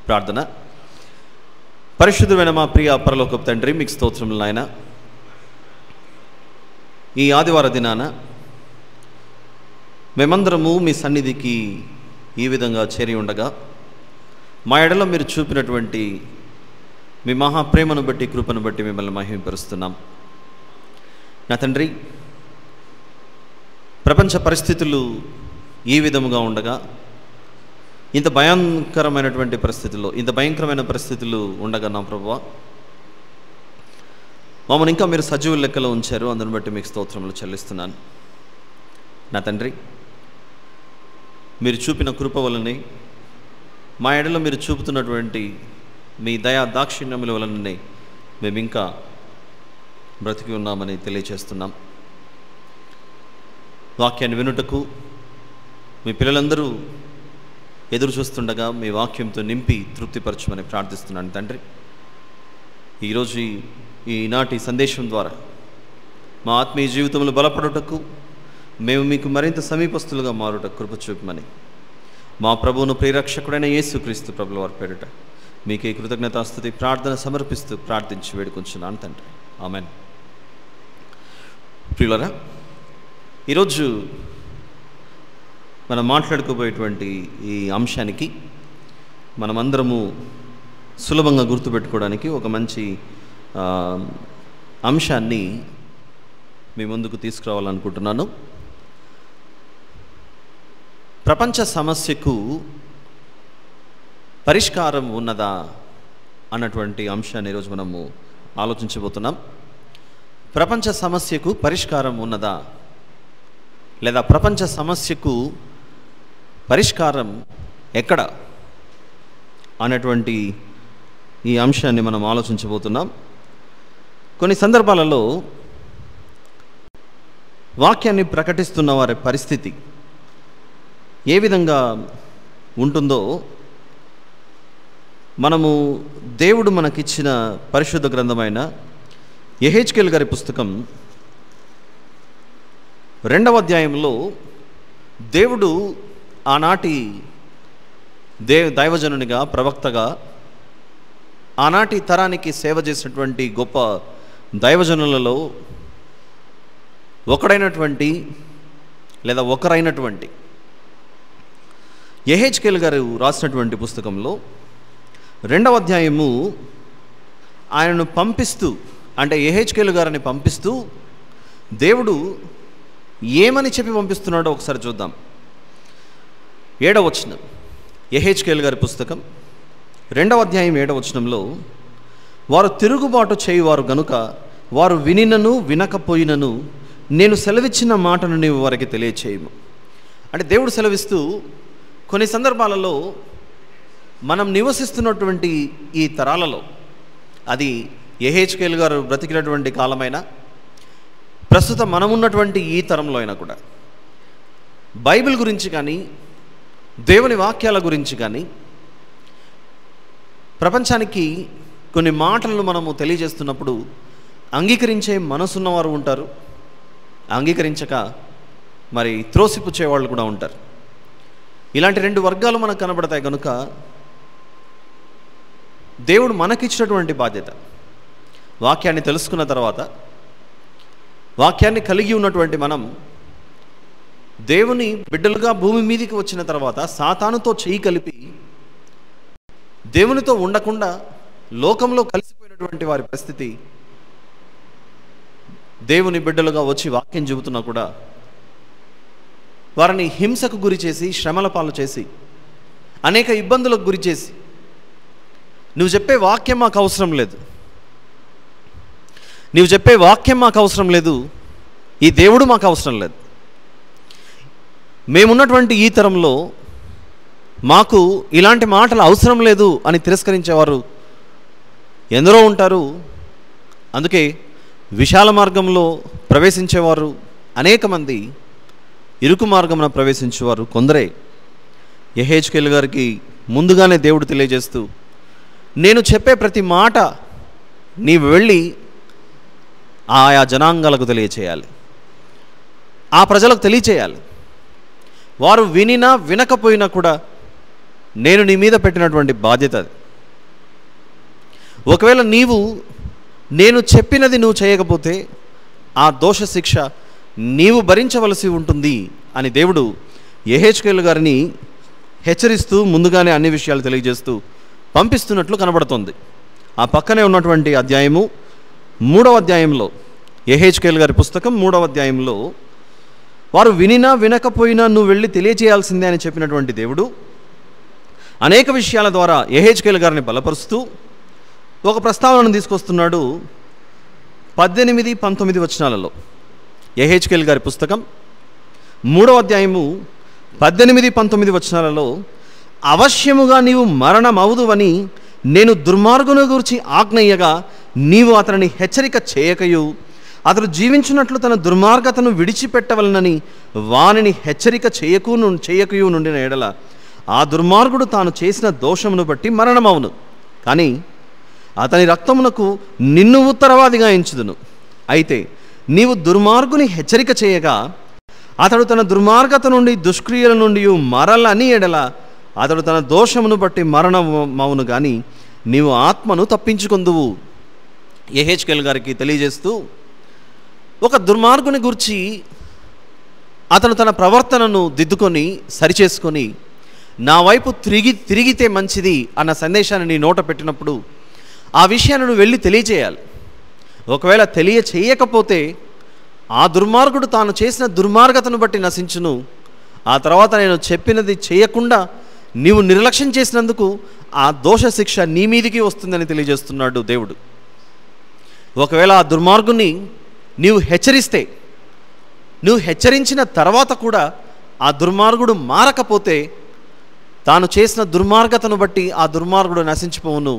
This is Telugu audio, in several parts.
ప్రార్థన. పరిశుద్ధమైన మా ప్రియ పరలోకపు తండ్రి, మీకు స్తోత్రములు నాయన. ఈ ఆదివార దినాన మేమందరము మీ సన్నిధికి ఈ విధంగా చేరి ఉండగా మా ఎడల మీరు చూపినటువంటి మీ మహాప్రేమను బట్టి, కృపను బట్టి మిమ్మల్ని మహిమపరుస్తున్నాం. నా తండ్రి, ప్రపంచ పరిస్థితులు ఈ విధముగా ఉండగా, ఇంత భయంకరమైన పరిస్థితులు ఉండగా నా ప్రభువా, మమ్మల్ని ఇంకా మీరు సజీవ లెక్కలో ఉంచారు. అందుని బట్టి మీకు స్తోత్రములు చెల్లిస్తున్నాను. నా తండ్రి, మీరు చూపిన కృప వలనే, మా ఎడలో మీరు చూపుతున్నటువంటి మీ దయా దాక్షిణ్యముల వలననే మేము ఇంకా బ్రతికి ఉన్నామని తెలియచేస్తున్నాం. వాక్యాన్ని వినుటకు మీ పిల్లలందరూ ఎదురు చూస్తుండగా మీ వాక్యంతో నింపి తృప్తిపరచమని ప్రార్థిస్తున్నాను తండ్రి. ఈరోజు ఈనాటి సందేశం ద్వారా మా ఆత్మీయ జీవితంలో బలపడుటకు, మేము మీకు మరింత సమీపస్తులుగా మారుట కృప చూపమని మా ప్రభువును ప్రియరక్షకుడైన యేసుక్రీస్తు ప్రభుల వారి పేరిట మీకే కృతజ్ఞతాస్తుతి ప్రార్థన సమర్పిస్తూ ప్రార్థించి వేడుకొంచున్నాను తండ్రి. ఆమెన్. ప్రియులారా, ఈరోజు మనం మాట్లాడుకోబోయేటువంటి ఈ అంశానికి మనమందరము సులభంగా గుర్తుపెట్టుకోవడానికి ఒక మంచి అంశాన్ని మీ ముందుకు తీసుకురావాలనుకుంటున్నాను. ప్రపంచ సమస్యకు పరిష్కారం ఉన్నదా అన్నటువంటి అంశాన్ని ఈరోజు మనము ఆలోచించబోతున్నాం. ప్రపంచ సమస్యకు పరిష్కారం ఉన్నదా, లేదా ప్రపంచ సమస్యకు పరిష్కారం ఎక్కడ అనేటువంటి ఈ అంశాన్ని మనం ఆలోచించబోతున్నాం. కొన్ని సందర్భాలలో వాక్యాన్ని ప్రకటిస్తున్న వారి పరిస్థితి ఏ విధంగా ఉంటుందో మనము దేవుడు మనకిచ్చిన పరిశుద్ధ గ్రంథమైన యెహెజ్కేలు గారి పుస్తకం 2వ అధ్యాయంలో దేవుడు ఆనాటి దైవజనునిగా, ప్రవక్తగా, ఆనాటి తరానికి సేవ చేసినటువంటి గొప్ప దైవజనులలో ఒకరైనటువంటి యెహెజ్కేలు గారు రాసినటువంటి పుస్తకంలో 2వ అధ్యాయము ఆయనను పంపిస్తూ, అంటే యెహెజ్కేలు గారిని పంపిస్తూ దేవుడు ఏమని చెప్పి పంపిస్తున్నాడో ఒకసారి చూద్దాం. 7వ వచనం, యెహెజ్కేలు గారి పుస్తకం 2వ అధ్యాయం 7వ వచనంలో, వారు తిరుగుబాటు చేయువారు గనుక వారు వినినను వినకపోయినను నేను సెలవిచ్చిన మాటను నీవు వారికి తెలియచేయము. అంటే దేవుడు సెలవిస్తూ, కొన్ని సందర్భాలలో మనం నివసిస్తున్నటువంటి ఈ తరాలలో, అది యెహెజ్కేలు గారు బ్రతికినటువంటి కాలమైనా, ప్రస్తుతం మనమున్నటువంటి ఈ తరంలో అయినా కూడా, బైబిల్ గురించి కానీ, దేవుని వాక్యాల గురించి కానీ, ప్రపంచానికి కొన్ని మాటలను మనము తెలియజేస్తున్నప్పుడు అంగీకరించే మనసున్నవారు ఉంటారు, అంగీకరించక మరి త్రోసిపుచ్చేవాళ్ళు కూడా ఉంటారు. ఇలాంటి 2 వర్గాలు మనకు కనబడతాయి. కనుక దేవుడు మనకిచ్చినటువంటి బాధ్యత, వాక్యాన్ని తెలుసుకున్న తర్వాత, వాక్యాన్ని కలిగి ఉన్నటువంటి మనం దేవుని బిడ్డలుగా భూమి మీదకి వచ్చిన తర్వాత సాతానుతో చేయి కలిపి దేవునితో ఉండకుండా లోకంలో కలిసిపోయినటువంటి వారి పరిస్థితి, దేవుని బిడ్డలుగా వచ్చి వాక్యం చెబుతున్నా కూడా వారిని హింసకు గురి చేసి, శ్రమల పాలు చేసి, అనేక ఇబ్బందులకు గురి చేసి, నువ్వు చెప్పే వాక్యం మాకు అవసరం లేదు, ఈ దేవుడు మాకు అవసరం లేదు, మేమున్నటువంటి ఈ తరంలో మాకు ఇలాంటి మాటలు అవసరం లేదు అని తిరస్కరించేవారు ఎందరో ఉంటారు. అందుకే విశాల మార్గంలో ప్రవేశించేవారు అనేక మంది, ఇరుకు మార్గమున ప్రవేశించేవారు కొందరే. యెహెజ్కేలు గారికి ముందుగానే దేవుడు తెలియజేస్తూ, నేను చెప్పే ప్రతి మాట నీవు వెళ్ళి ఆయా జనాంగాలకు తెలియచేయాలి, ఆ ప్రజలకు తెలియచేయాలి. వారు వినినా వినకపోయినా కూడా నేను నీ మీద పెట్టినటువంటి బాధ్యత అది. ఒకవేళ నేను చెప్పినది నువ్వు చేయకపోతే ఆ దోష శిక్ష నీవు భరించవలసి ఉంటుంది అని దేవుడు యెహెజ్కేలు గారిని హెచ్చరిస్తూ ముందుగానే అన్ని విషయాలు తెలియజేస్తూ పంపిస్తున్నట్లు కనబడుతుంది. ఆ పక్కనే ఉన్నటువంటి అధ్యాయము 3వ అధ్యాయంలో, యెహెజ్కేలు గారి పుస్తకం 3వ అధ్యాయంలో, వారు వినినా వినకపోయినా నువ్వు వెళ్ళి తెలియజేయాల్సిందే అని చెప్పినటువంటి దేవుడు అనేక విషయాల ద్వారా యెహెజ్కేలు గారిని బలపరుస్తూ ఒక ప్రస్తావనను తీసుకొస్తున్నాడు. 18-19 వచనాలలో, యెహెజ్కేలు గారి పుస్తకం 3వ అధ్యాయము 18-19 వచనాలలో, అవశ్యముగా నీవు మరణమవుదువని నేను దుర్మార్గుని గురించి ఆజ్ఞయ్యగా నీవు అతనిని హెచ్చరిక చేయకయు అతడు జీవించున్నట్లు తన దుర్మార్గతను విడిచిపెట్టవలనని వానిని హెచ్చరిక చేయకయు నుండిన ఎడల ఆ దుర్మార్గుడు తాను చేసిన దోషమును బట్టి మరణమవును, కానీ అతని రక్తమునకు నిన్ను ఉత్తరవాదిగా ఎంచుదును. అయితే నీవు దుర్మార్గుని హెచ్చరిక చేయగా అతడు తన దుర్మార్గత నుండి దుష్క్రియల నుండి మరలని ఎడల అతడు తన దోషమును బట్టి మరణమవును, కానీ నీవు ఆత్మను తప్పించుకొందువు. యెహెజ్కేలు గారికి తెలియజేస్తూ, ఒక దుర్మార్గుని గురించి అతను తన ప్రవర్తనను దిద్దుకొని సరిచేసుకొని నా వైపు తిరిగితే మంచిది అన్న సందేశాన్ని నీ నోట పెట్టినప్పుడు ఆ విషయాన్ని నువ్వు వెళ్ళి తెలియచేయాలి. ఒకవేళ తెలియచేయకపోతే ఆ దుర్మార్గుడు తాను చేసిన దుర్మార్గతను బట్టి నశించును. ఆ తర్వాత నేను చెప్పినది చేయకుండా నీవు నిర్లక్ష్యం చేసినందుకు ఆ దోష శిక్ష నీ మీదికి వస్తుందని తెలియజేస్తున్నాడు దేవుడు. ఒకవేళ ఆ దుర్మార్గుని నీవు హెచ్చరిస్తే, నువ్వు హెచ్చరించిన తర్వాత కూడా ఆ దుర్మార్గుడు మారకపోతే తాను చేసిన దుర్మార్గతను బట్టి ఆ దుర్మార్గుడు నశించిపోవును,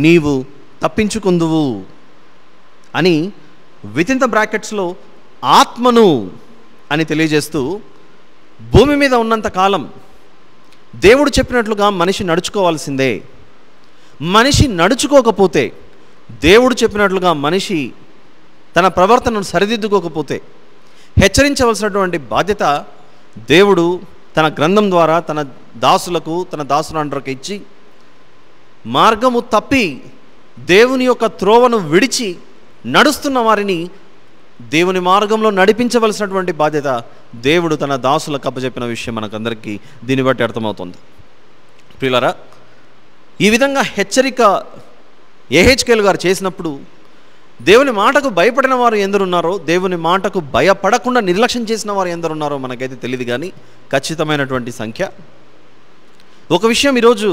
నీవు తప్పించుకుందువు అని వితిన్ ద బ్రాకెట్స్లో ఆత్మను అని తెలియజేస్తూ, భూమి మీద ఉన్నంత కాలం దేవుడు చెప్పినట్లుగా మనిషి నడుచుకోవాల్సిందే. మనిషి నడుచుకోకపోతే, దేవుడు చెప్పినట్లుగా మనిషి తన ప్రవర్తనను సరిదిద్దుకోకపోతే హెచ్చరించవలసినటువంటి బాధ్యత దేవుడు తన గ్రంథం ద్వారా తన దాసులందరికి ఇచ్చి, మార్గము తప్పి దేవుని యొక్క త్రోవను విడిచి నడుస్తున్న వారిని దేవుని మార్గంలో నడిపించవలసినటువంటి బాధ్యత దేవుడు తన దాసులకు అప్పచెప్పిన విషయం మనకందరికీ దీన్ని బట్టి అర్థమవుతుంది. ప్రియులారా, ఈ విధంగా హెచ్చరిక యెహెజ్కేలు గారు చేసినప్పుడు దేవుని మాటకు భయపడిన వారు ఎందరున్నారో, దేవుని మాటకు భయపడకుండా నిర్లక్ష్యం చేసిన వారు ఎందరున్నారో మనకైతే తెలియదు, కానీ ఖచ్చితమైనటువంటి సంఖ్య. ఒక విషయం ఈరోజు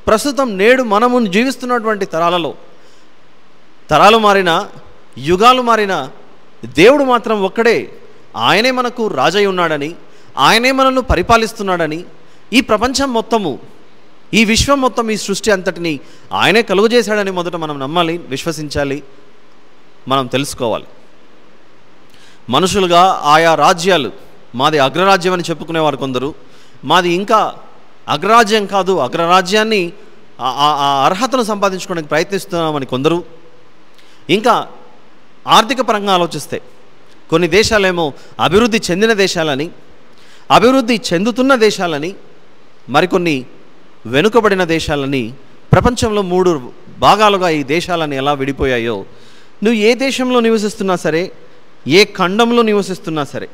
ప్రస్తుతం నేడు మనము జీవిస్తున్నటువంటి తరాలు మారినా, యుగాలు మారినా, దేవుడు మాత్రం ఒక్కడే. ఆయనే మనకు రాజై ఉన్నాడని, ఆయనే మనల్ని పరిపాలిస్తున్నాడని, ఈ ప్రపంచం మొత్తము, ఈ విశ్వం మొత్తం, ఈ సృష్టి అంతటిని ఆయనే కలుగజేశాడని మొదట మనం నమ్మాలి, విశ్వసించాలి, మనం తెలుసుకోవాలి. మనుషులుగా ఆయా రాజ్యాలు, మాది అగ్రరాజ్యం అని చెప్పుకునేవారు కొందరు, మాది ఇంకా అగ్రరాజ్యం కాదు, అగ్రరాజ్యాన్ని ఆ అర్హతను సంపాదించుకోవడానికి ప్రయత్నిస్తున్నామని కొందరు, ఇంకా ఆర్థిక పరంగా ఆలోచిస్తే కొన్ని దేశాలేమో అభివృద్ధి చెందిన దేశాలని, అభివృద్ధి చెందుతున్న దేశాలని, మరికొన్ని వెనుకబడిన దేశాలని, ప్రపంచంలో 3 భాగాలుగా ఈ దేశాలని ఎలా విడిపోయాయో, నువ్వు ఏ దేశంలో నివసిస్తున్నా సరే, ఏ ఖండంలో నివసిస్తున్నా సరే,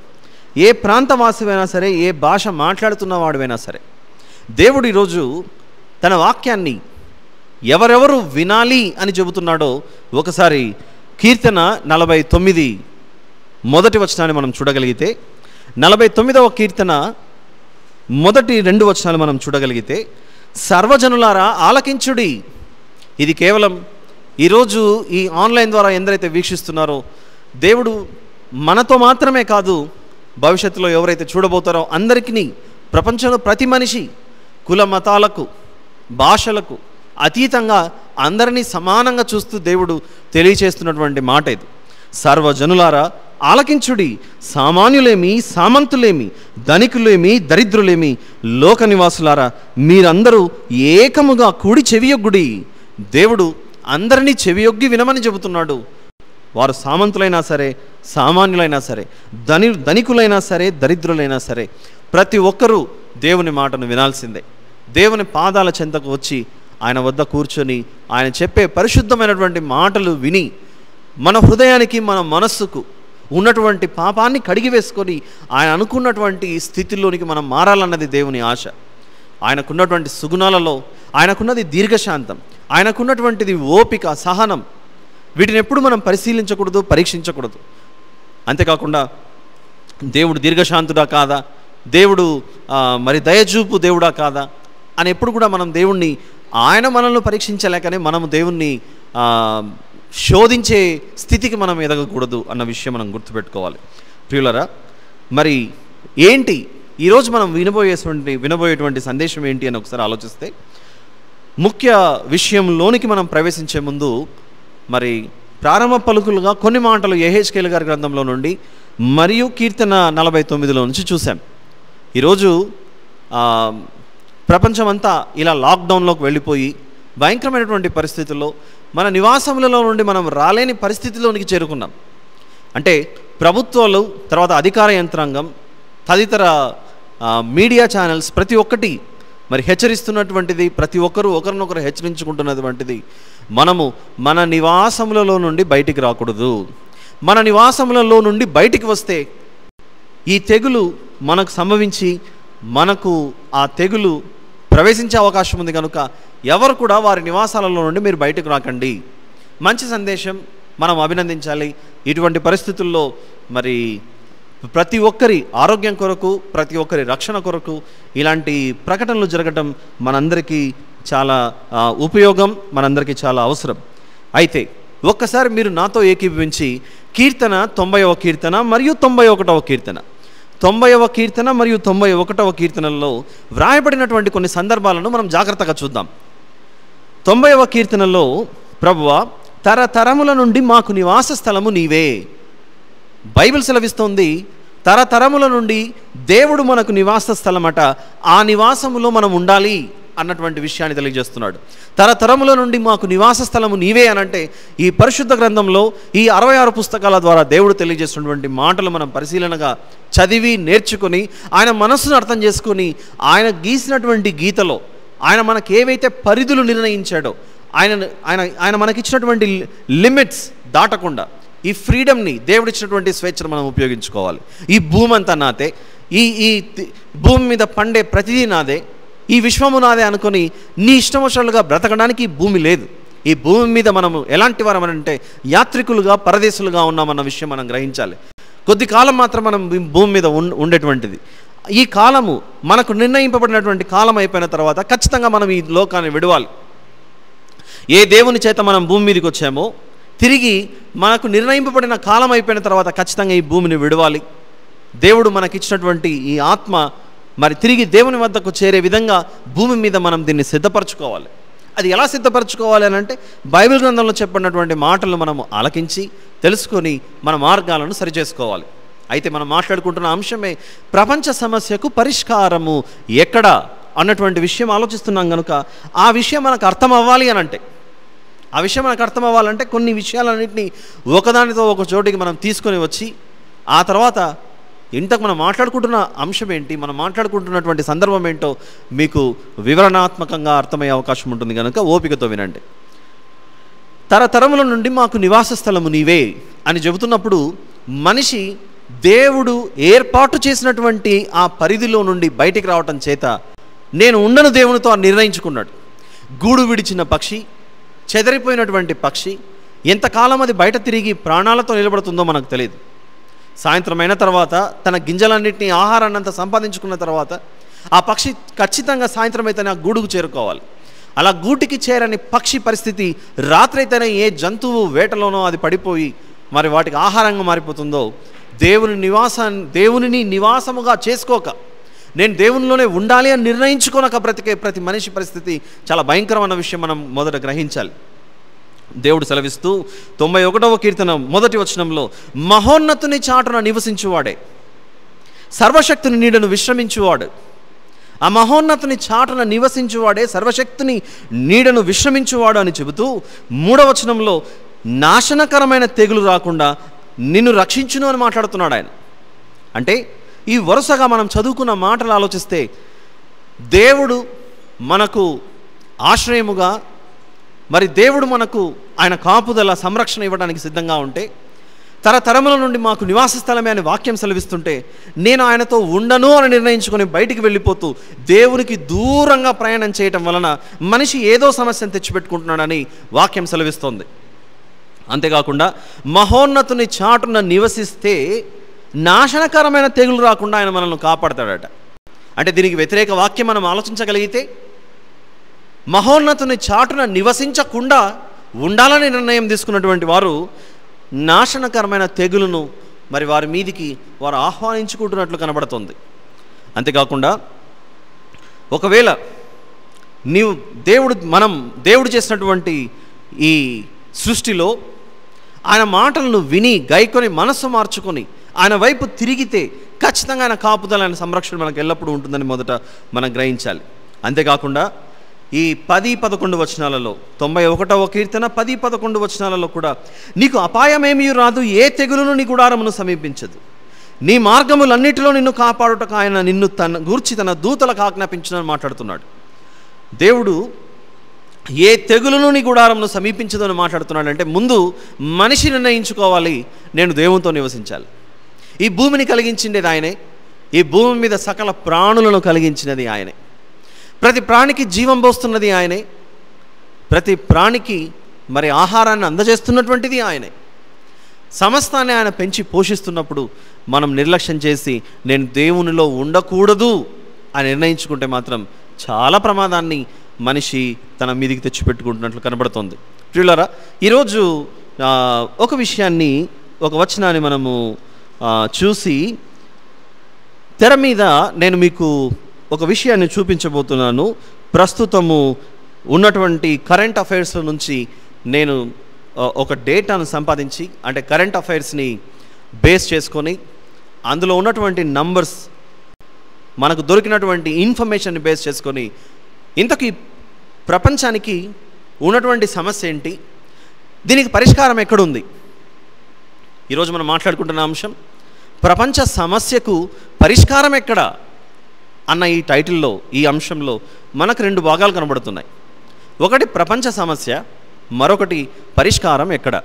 ఏ ప్రాంతవాసివైనా సరే, ఏ భాష మాట్లాడుతున్న వాడివైనా సరే, దేవుడు ఈరోజు తన వాక్యాన్ని ఎవరెవరు వినాలి అని చెబుతున్నాడో ఒకసారి కీర్తన 49 మొదటి వచనాన్ని మనం చూడగలిగితే, 49వ కీర్తన మొదటి 2 వచనాలు మనం చూడగలిగితే, సర్వజనులారా ఆలకించుడి. ఇది కేవలం ఈరోజు ఈ ఆన్లైన్ ద్వారా ఎందరైతే వీక్షిస్తున్నారో, దేవుడు మనతో మాత్రమే కాదు, భవిష్యత్తులో ఎవరైతే చూడబోతారో అందరికీ, ప్రపంచంలో ప్రతి మనిషి, కుల మతాలకు, భాషలకు అతీతంగా అందరినీ సమానంగా చూస్తూ దేవుడు తెలియచేస్తున్నటువంటి మాట ఇది. సర్వజనులారా ఆలకించుడి, సామాన్యులేమి, సామంతులేమి, ధనికులేమి, దరిద్రులేమి, లోక నివాసులారా మీరందరూ ఏకముగా కూడి చెవియొగ్గుడి. దేవుడు అందరినీ చెవియొగ్గి వినమని చెబుతున్నాడు. వారు సామంతులైనా సరే, సామాన్యులైనా సరే, ధనికులైనా సరే, దరిద్రులైనా సరే, ప్రతి ఒక్కరూ దేవుని మాటను వినాల్సిందే. దేవుని పాదాల చెంతకు వచ్చి ఆయన వద్ద కూర్చొని ఆయన చెప్పే పరిశుద్ధమైనటువంటి మాటలు విని మన హృదయానికి మన మనస్సుకు ఉన్నటువంటి పాపాన్ని కడిగి వేసుకొని ఆయన అనుకున్నటువంటి స్థితిలోనికి మనం మారాలన్నది దేవుని ఆశ. ఆయనకున్నటువంటి సుగుణాలలో ఆయనకున్నది దీర్ఘశాంతం, ఆయనకున్నటువంటిది ఓపిక, సహనం. వీటిని ఎప్పుడు మనం పరిశీలించకూడదు, పరీక్షించకూడదు. అంతేకాకుండా దేవుడు దీర్ఘశాంతుడా కాదా, దేవుడు మరి దయచూపు దేవుడా కాదా అని ఎప్పుడు కూడా మనం దేవుణ్ణి, ఆయన మనల్ని పరీక్షించలేకనే మనము దేవుణ్ణి శోధించే స్థితికి మనం ఎదగకూడదు అన్న విషయం మనం గుర్తుపెట్టుకోవాలి. ప్రియులరా, మరి ఏంటి ఈరోజు మనం వినబోయేటువంటి సందేశం ఏంటి అని ఒకసారి ఆలోచిస్తే, ముఖ్య విషయంలోనికి మనం ప్రవేశించే ముందు మరి ప్రారంభ పలుకులుగా కొన్ని మాటలు యెహెజ్కేలు గారి గ్రంథంలో నుండి మరియు కీర్తన 49లో నుంచి చూసాం. ఈరోజు ప్రపంచమంతా ఇలా లాక్డౌన్లోకి వెళ్ళిపోయి భయంకరమైనటువంటి పరిస్థితుల్లో మన నివాసములలో నుండి మనం రాలేని పరిస్థితిలోనికి చేరుకున్నాం. అంటే ప్రభుత్వాలు, తర్వాత అధికార యంత్రాంగం, తదితర మీడియా ఛానల్స్ ప్రతి ఒక్కటి మరి హెచ్చరిస్తున్నటువంటిది, ప్రతి ఒక్కరూ ఒకరినొకరు హెచ్చరించుకుంటున్నటువంటిది, మనము మన నివాసములలో నుండి బయటికి రాకూడదు. మన నివాసములలో నుండి బయటికి వస్తే ఈ తెగులు మనకు సంభవించి మనకు ఆ తెగులు ప్రవేశించే అవకాశం ఉంది. కనుక ఎవరు కూడా వారి నివాసాలలో నుండి మీరు బయటకు రాకండి. మంచి సందేశం, మనం అభినందించాలి. ఇటువంటి పరిస్థితుల్లో మరి ప్రతి ఒక్కరి ఆరోగ్యం కొరకు, ప్రతి ఒక్కరి రక్షణ కొరకు ఇలాంటి ప్రకటనలు జరగడం మనందరికీ చాలా ఉపయోగం, మనందరికీ చాలా అవసరం. అయితే ఒక్కసారి మీరు నాతో ఏకీభవించి కీర్తన 90వ కీర్తన మరియు 91వ కీర్తన, 90వ కీర్తన మరియు 91వ కీర్తనల్లో వ్రాయబడినటువంటి కొన్ని సందర్భాలను మనం జాగ్రత్తగా చూద్దాం. 90వ కీర్తనలో ప్రభువా తరతరముల నుండి మాకు నివాస స్థలము నీవే. బైబిల్ సెలవిస్తోంది తరతరముల నుండి దేవుడు మనకు నివాస స్థలమట, ఆ నివాసములో మనం ఉండాలి అన్నటువంటి విషయాన్ని తెలియజేస్తున్నాడు. తరతరముల నుండి మాకు నివాస స్థలము నీవే అనంటే ఈ పరిశుద్ధ గ్రంథంలో ఈ 66 పుస్తకాల ద్వారా దేవుడు తెలియజేస్తున్నటువంటి మాటలు మనం పరిశీలనగా చదివి నేర్చుకొని ఆయన మనస్సును అర్థం చేసుకొని ఆయన గీసినటువంటి గీతలో ఆయన మనకు ఏవైతే పరిధులు నిర్ణయించాడో ఆయన మనకిచ్చినటువంటి లిమిట్స్ దాటకుండా ఈ ఫ్రీడమ్ని, దేవుడిచ్చినటువంటి స్వేచ్ఛను మనం ఉపయోగించుకోవాలి. ఈ భూమి అంతా నాదే, ఈ భూమి మీద పండే ప్రతిదీ నాదే, ఈ విశ్వము నాదే అనుకొని నీ ఇష్టమొచ్చినట్లుగా బ్రతకడానికి ఈ భూమి లేదు. ఈ భూమి మీద మనము ఎలాంటి వారం అంటే యాత్రికులుగా, పరదేశులుగా ఉన్నామన్న విషయం మనం గ్రహించాలి. కొద్ది కాలం మాత్రం మనం భూమి మీద ఉండేటువంటిది. ఈ కాలము మనకు నిర్ణయింపబడినటువంటి కాలం అయిపోయిన తర్వాత ఖచ్చితంగా మనం ఈ లోకాన్ని విడవాలి. ఏ దేవుని చేత మనం భూమి మీదకి వచ్చామో తిరిగి మనకు నిర్ణయింపబడిన కాలం అయిపోయిన తర్వాత ఖచ్చితంగా ఈ భూమిని విడవాలి. దేవుడు మనకిచ్చినటువంటి ఈ ఆత్మ మరి తిరిగి దేవుని వద్దకు చేరే విధంగా భూమి మీద మనం దీన్ని సిద్ధపరచుకోవాలి. అది ఎలా సిద్ధపరచుకోవాలి అని అంటే బైబిల్ గ్రంథంలో చెప్పినటువంటి మాటలను మనము ఆలకించి తెలుసుకొని మన మార్గాలను సరిచేసుకోవాలి. అయితే మనం మాట్లాడుకుంటున్న అంశమే ప్రపంచ సమస్యకు పరిష్కారము ఎక్కడ అన్నటువంటి విషయం ఆలోచిస్తున్నాం. కనుక ఆ విషయం మనకు అర్థం అవ్వాలి అని అంటే, ఆ విషయం మనకు అర్థం అవ్వాలంటే కొన్ని విషయాలన్నింటినీ ఒకదానితో ఒక చోటికి మనం తీసుకొని వచ్చి ఆ తర్వాత ఇంతకు మనం మాట్లాడుకుంటున్న అంశం ఏంటి, మనం మాట్లాడుకుంటున్నటువంటి సందర్భం ఏంటో మీకు వివరణాత్మకంగా అర్థమయ్యే అవకాశం ఉంటుంది. కనుక ఓపికతో వినండి. తరతరముల నుండి మాకు నివాస స్థలము నీవే అని చెబుతున్నప్పుడు మనిషి దేవుడు ఏర్పాటు చేసినటువంటి ఆ పరిధిలో నుండి బయటికి రావటం చేత నేను ఉండను దేవునితో నిర్ణయించుకున్నాడు. గూడు విడిచిన పక్షి, చెదరిపోయినటువంటి పక్షి ఎంతకాలం అది బయట తిరిగి ప్రాణాలతో నిలబడుతుందో మనకు తెలియదు. సాయంత్రం అయిన తర్వాత తన గింజలన్నింటినీ, ఆహారాన్నంతా సంపాదించుకున్న తర్వాత ఆ పక్షి ఖచ్చితంగా సాయంత్రం అయితేనే ఆ గూడుకు చేరుకోవాలి. అలా గూటికి చేరని పక్షి పరిస్థితి రాత్రి అయితేనే ఏ జంతువు వేటలోనో అది పడిపోయి మరి వాటికి ఆహారంగా మారిపోతుందో, దేవునిని నివాసముగా చేసుకోక నేను దేవునిలోనే ఉండాలి అని నిర్ణయించుకోనక బ్రతికే ప్రతి మనిషి పరిస్థితి చాలా భయంకరమైన విషయం మనం మొదట గ్రహించాలి. దేవుడు సెలవిస్తూ 91వ కీర్తన 1వ వచనంలో మహోన్నతుని చాటున నివసించువాడే, సర్వశక్తిని నీడను విశ్రమించువాడు. ఆ మహోన్నతుని చాటున నివసించువాడే, సర్వశక్తిని నీడను విశ్రమించువాడు అని చెబుతూ 3వ వచనంలో నాశనకరమైన తెగులు రాకుండా నిన్ను రక్షించును అని మాట్లాడుతున్నాడు ఆయన. అంటే ఈ వరుసగా మనం చదువుకున్న మాటలు ఆలోచిస్తే దేవుడు మనకు ఆశ్రయముగా, మరి దేవుడు మనకు ఆయన కాపుదల సంరక్షణ ఇవ్వడానికి సిద్ధంగా ఉంటే, తరతరముల నుండి మాకు నివాస స్థలమే అని వాక్యం సెలవిస్తుంటే, నేను ఆయనతో ఉండను అని నిర్ణయించుకొని బయటికి వెళ్ళిపోతూ దేవునికి దూరంగా ప్రయాణం చేయటం వలన మనిషి ఏదో సమస్యను తెచ్చిపెట్టుకుంటున్నాడని వాక్యం సెలవిస్తోంది. అంతేకాకుండా మహోన్నతుని చాటున నివసిస్తే నాశనకరమైన తెగులు రాకుండా ఆయన మనల్ని కాపాడతాడట. అంటే దీనికి వ్యతిరేక వాక్యం మనం ఆలోచించగలిగితే, మహోన్నతుని చాటున నివసించకుండా ఉండాలని నిర్ణయం తీసుకున్నటువంటి వారు నాశనకరమైన తెగులును మరి వారి మీదికి వారు ఆహ్వానించుకుంటున్నట్లు కనబడుతుంది. అంతేకాకుండా ఒకవేళ దేవుడు చేసినటువంటి ఈ సృష్టిలో ఆయన మాటలను విని గైకొని మనస్సు మార్చుకొని ఆయన వైపు తిరిగితే ఖచ్చితంగా ఆయన కాపుదల, ఆయన సంరక్షణ మనకు ఎల్లప్పుడూ ఉంటుందని మొదట మనం గ్రహించాలి. అంతేకాకుండా ఈ 10-11 వచనాలలో 91వ కీర్తన 10-11 వచనాలలో కూడా నీకు అపాయమేమీ రాదు, ఏ తెగులును నీ గుడారమును సమీపించదు, నీ మార్గములన్నిటిలో నిన్ను కాపాడుటకు ఆయన నిన్ను తన గూర్చి తన దూతలకు ఆజ్ఞాపించునని మాట్లాడుతున్నాడు. దేవుడు ఏ తెగులును నీ గుడారమును సమీపించదు అని మాట్లాడుతున్నాడు. అంటే ముందు మనిషి నిర్ణయించుకోవాలి, నేను దేవునితో నివసించాలి. ఈ భూమిని కలిగించిండేది ఆయనే, ఈ భూమి మీద సకల ప్రాణులను కలిగించినది ఆయనే, ప్రతి ప్రాణికి జీవం పోస్తున్నది ఆయనే, ప్రతి ప్రాణికి మరి ఆహారాన్ని అందజేస్తున్నటువంటిది ఆయనే. సమస్తాన్ని ఆయన పెంచి పోషిస్తున్నప్పుడు మనం నిర్లక్ష్యం చేసి నేను దేవునిలో ఉండకూడదు అని నిర్ణయించుకుంటే మాత్రం చాలా ప్రమాదాన్ని మనిషి తన మీదికి తెచ్చిపెట్టుకుంటున్నట్లు కనబడుతుంది. ప్రియులారా, ఈరోజు ఒక విషయాన్ని, ఒక వచనాన్ని మనము చూసి తెర మీద నేను మీకు ఒక విషయాన్ని చూపించబోతున్నాను. ప్రస్తుతము ఉన్నటువంటి కరెంట్ అఫైర్స్ల నుంచి నేను ఒక డేటాను సంపాదించి, అంటే కరెంట్ అఫైర్స్ని బేస్ చేసుకొని అందులో ఉన్నటువంటి నంబర్స్, మనకు దొరికినటువంటి ఇన్ఫర్మేషన్ని బేస్ చేసుకొని ఇంతకీ ప్రపంచానికి ఉన్నటువంటి సమస్య ఏంటి, దీనికి పరిష్కారం ఎక్కడుంది. ఈరోజు మనం మాట్లాడుకుంటున్న అంశం ప్రపంచ సమస్యకు పరిష్కారం ఎక్కడ అన్న ఈ టైటిల్లో, ఈ అంశంలో మనకు 2 భాగాలు కనబడుతున్నాయి. ఒకటి ప్రపంచ సమస్య, మరొకటి పరిష్కారం ఎక్కడ.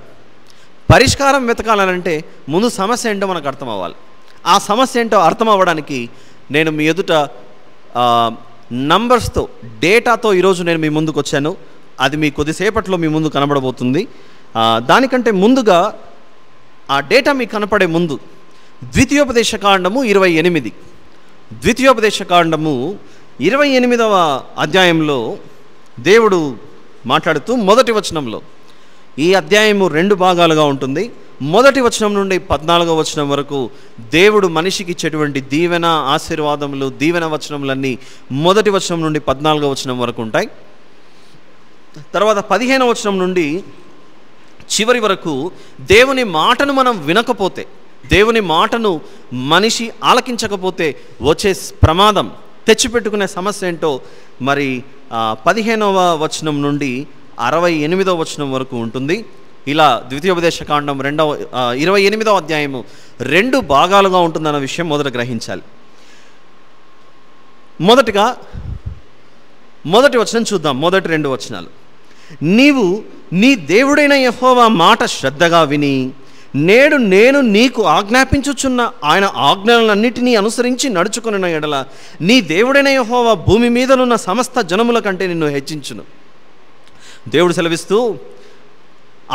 పరిష్కారం వెతకాలనంటే ముందు సమస్య ఏంటో మనకు అర్థం అవ్వాలి. ఆ సమస్య ఏంటో అర్థం అవ్వడానికి నేను మీ ఎదుట నంబర్స్తో, డేటాతో ఈరోజు నేను మీ ముందుకు వచ్చాను. అది మీ కొద్దిసేపట్లో మీ ముందు కనబడబోతుంది. దానికంటే ముందుగా ఆ డేటా మీకు కనపడే ముందు ద్వితీయోపదేశకాండము 28, ద్వితీయోపదేశకాండము 28వ అధ్యాయంలో దేవుడు మాట్లాడుతూ మొదటి వచనంలో, ఈ అధ్యాయము 2 భాగాలుగా ఉంటుంది. మొదటి వచనం నుండి 14వ వచనం వరకు దేవుడు మనిషికి ఇచ్చేటువంటి దీవెన, ఆశీర్వాదములు, దీవెన వచనములన్నీ మొదటి వచనం నుండి 14వ వచనం వరకు ఉంటాయి. తర్వాత 15వ వచనం నుండి చివరి వరకు దేవుని మాటను మనం వినకపోతే, దేవుని మాటను మనిషి ఆలకించకపోతే వచ్చే ప్రమాదం, తెచ్చిపెట్టుకునే సమస్య ఏంటో మరి 15వ వచనం నుండి 68వ వచనం వరకు ఉంటుంది. ఇలా ద్వితీయోపదేశకాండం 28వ అధ్యాయము 2 భాగాలుగా ఉంటుందన్న విషయం మొదట గ్రహించాలి. మొదటిగా మొదటి వచనం చూద్దాం. మొదటి 2 వచనాలు, నీవు నీ దేవుడైన యెహోవా మాట శ్రద్ధగా విని నేడు నేను నీకు ఆజ్ఞాపించుచున్న ఆయన ఆజ్ఞలన్నిటినీ అనుసరించి నడుచుకున్న ఎడల నీ దేవుడైన యెహోవా భూమి మీదనున్న సమస్త జనముల కంటే నిన్ను హెచ్చించును. దేవుడు సెలవిస్తూ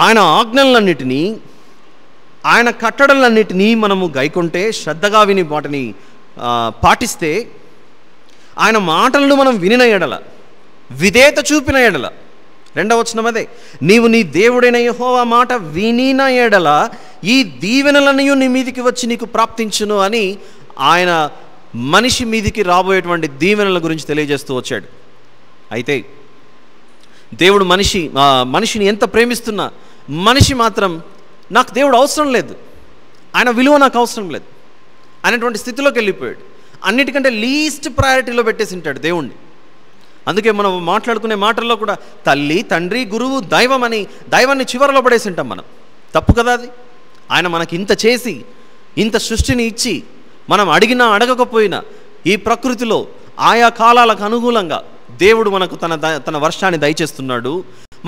ఆయన ఆజ్ఞలన్నిటినీ, ఆయన కట్టడలన్నిటినీ మనము గైకొంటే, శ్రద్ధగా విని వాటిని పాటిస్తే, ఆయన మాటలను మనం వినిన ఎడల, విధేయత చూపిన ఎడల, 2వ వచనం అదే, నీవు నీ దేవుడైన యెహోవా మాట వినిన ఎడల ఈ దీవెనలన్నీ నీ మీదికి వచ్చి నీకు ప్రాప్తించును అని ఆయన మనిషి మీదికి రాబోయేటువంటి దీవెనల గురించి తెలియజేస్తూ వచ్చాడు. అయితే దేవుడు మనిషిని ఎంత ప్రేమిస్తున్నా మనిషి మాత్రం నాకు దేవుడు అవసరం లేదు, ఆయన విలువ నాకు అవసరం లేదు అనేటువంటి స్థితిలోకి వెళ్ళిపోయాడు. అన్నిటికంటే లీస్ట్ ప్రయారిటీలో పెట్టేసి ఉంటాడు దేవుణ్ణి. అందుకే మనం మాట్లాడుకునే మాటల్లో కూడా తల్లి, తండ్రి, గురువు, దైవం అని దైవాన్ని చివరిలో పడేసి ఉంటాం మనం. తప్పు కదా అది. ఆయన మనకి ఇంత చేసి, ఇంత సృష్టిని ఇచ్చి, మనం అడిగినా అడగకపోయినా ఈ ప్రకృతిలో ఆయా కాలాలకు అనుకూలంగా దేవుడు మనకు తన వర్షాన్ని దయచేస్తున్నాడు.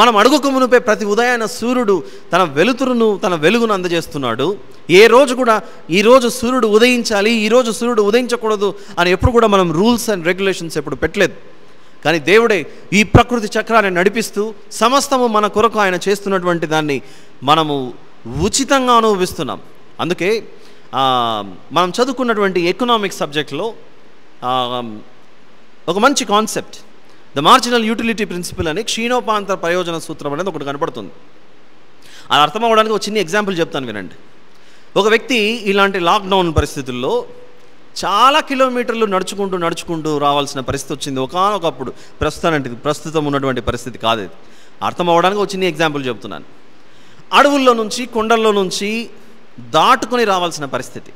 మనం అడుగుకు మునిపే ప్రతి ఉదయాన సూర్యుడు తన వెలుగును అందజేస్తున్నాడు. ఏ రోజు కూడా ఈరోజు సూర్యుడు ఉదయించాలి, ఈరోజు సూర్యుడు ఉదయించకూడదు అని ఎప్పుడు కూడా మనం రూల్స్ అండ్ రెగ్యులేషన్స్ ఎప్పుడు పెట్టలేదు. కానీ దేవుడే ఈ ప్రకృతి చక్రాన్ని నడిపిస్తూ సమస్తము మన కొరకు ఆయన చేస్తున్నటువంటి దాన్ని మనము ఉచితంగా అనుభవిస్తున్నాం. అందుకే మనం చదువుకున్నటువంటి ఎకనామిక్స్ సబ్జెక్ట్లో ఒక మంచి concept, the marginal utility principle అని క్షీణోపాంతర ప్రయోజన సూత్రం అనేది ఒకటి కనపడుతుంది. అది అర్థం అవ్వడానికి ఒక చిన్న ఎగ్జాంపుల్ చెప్తాను, వినండి. ఒక వ్యక్తి ఇలాంటి లాక్డౌన్ పరిస్థితుల్లో చాలా కిలోమీటర్లు నడుచుకుంటూ రావాల్సిన పరిస్థితి వచ్చింది ఒకానొకప్పుడు. ప్రస్తుతం ఉన్నటువంటి పరిస్థితి కాదు ఇది. అర్థం అవ్వడానికి ఒక చిన్న ఎగ్జాంపుల్ చెప్తున్నాను. అడవుల్లో నుంచి కొండల్లో నుంచి దాటుకొని రావాల్సిన పరిస్థితి.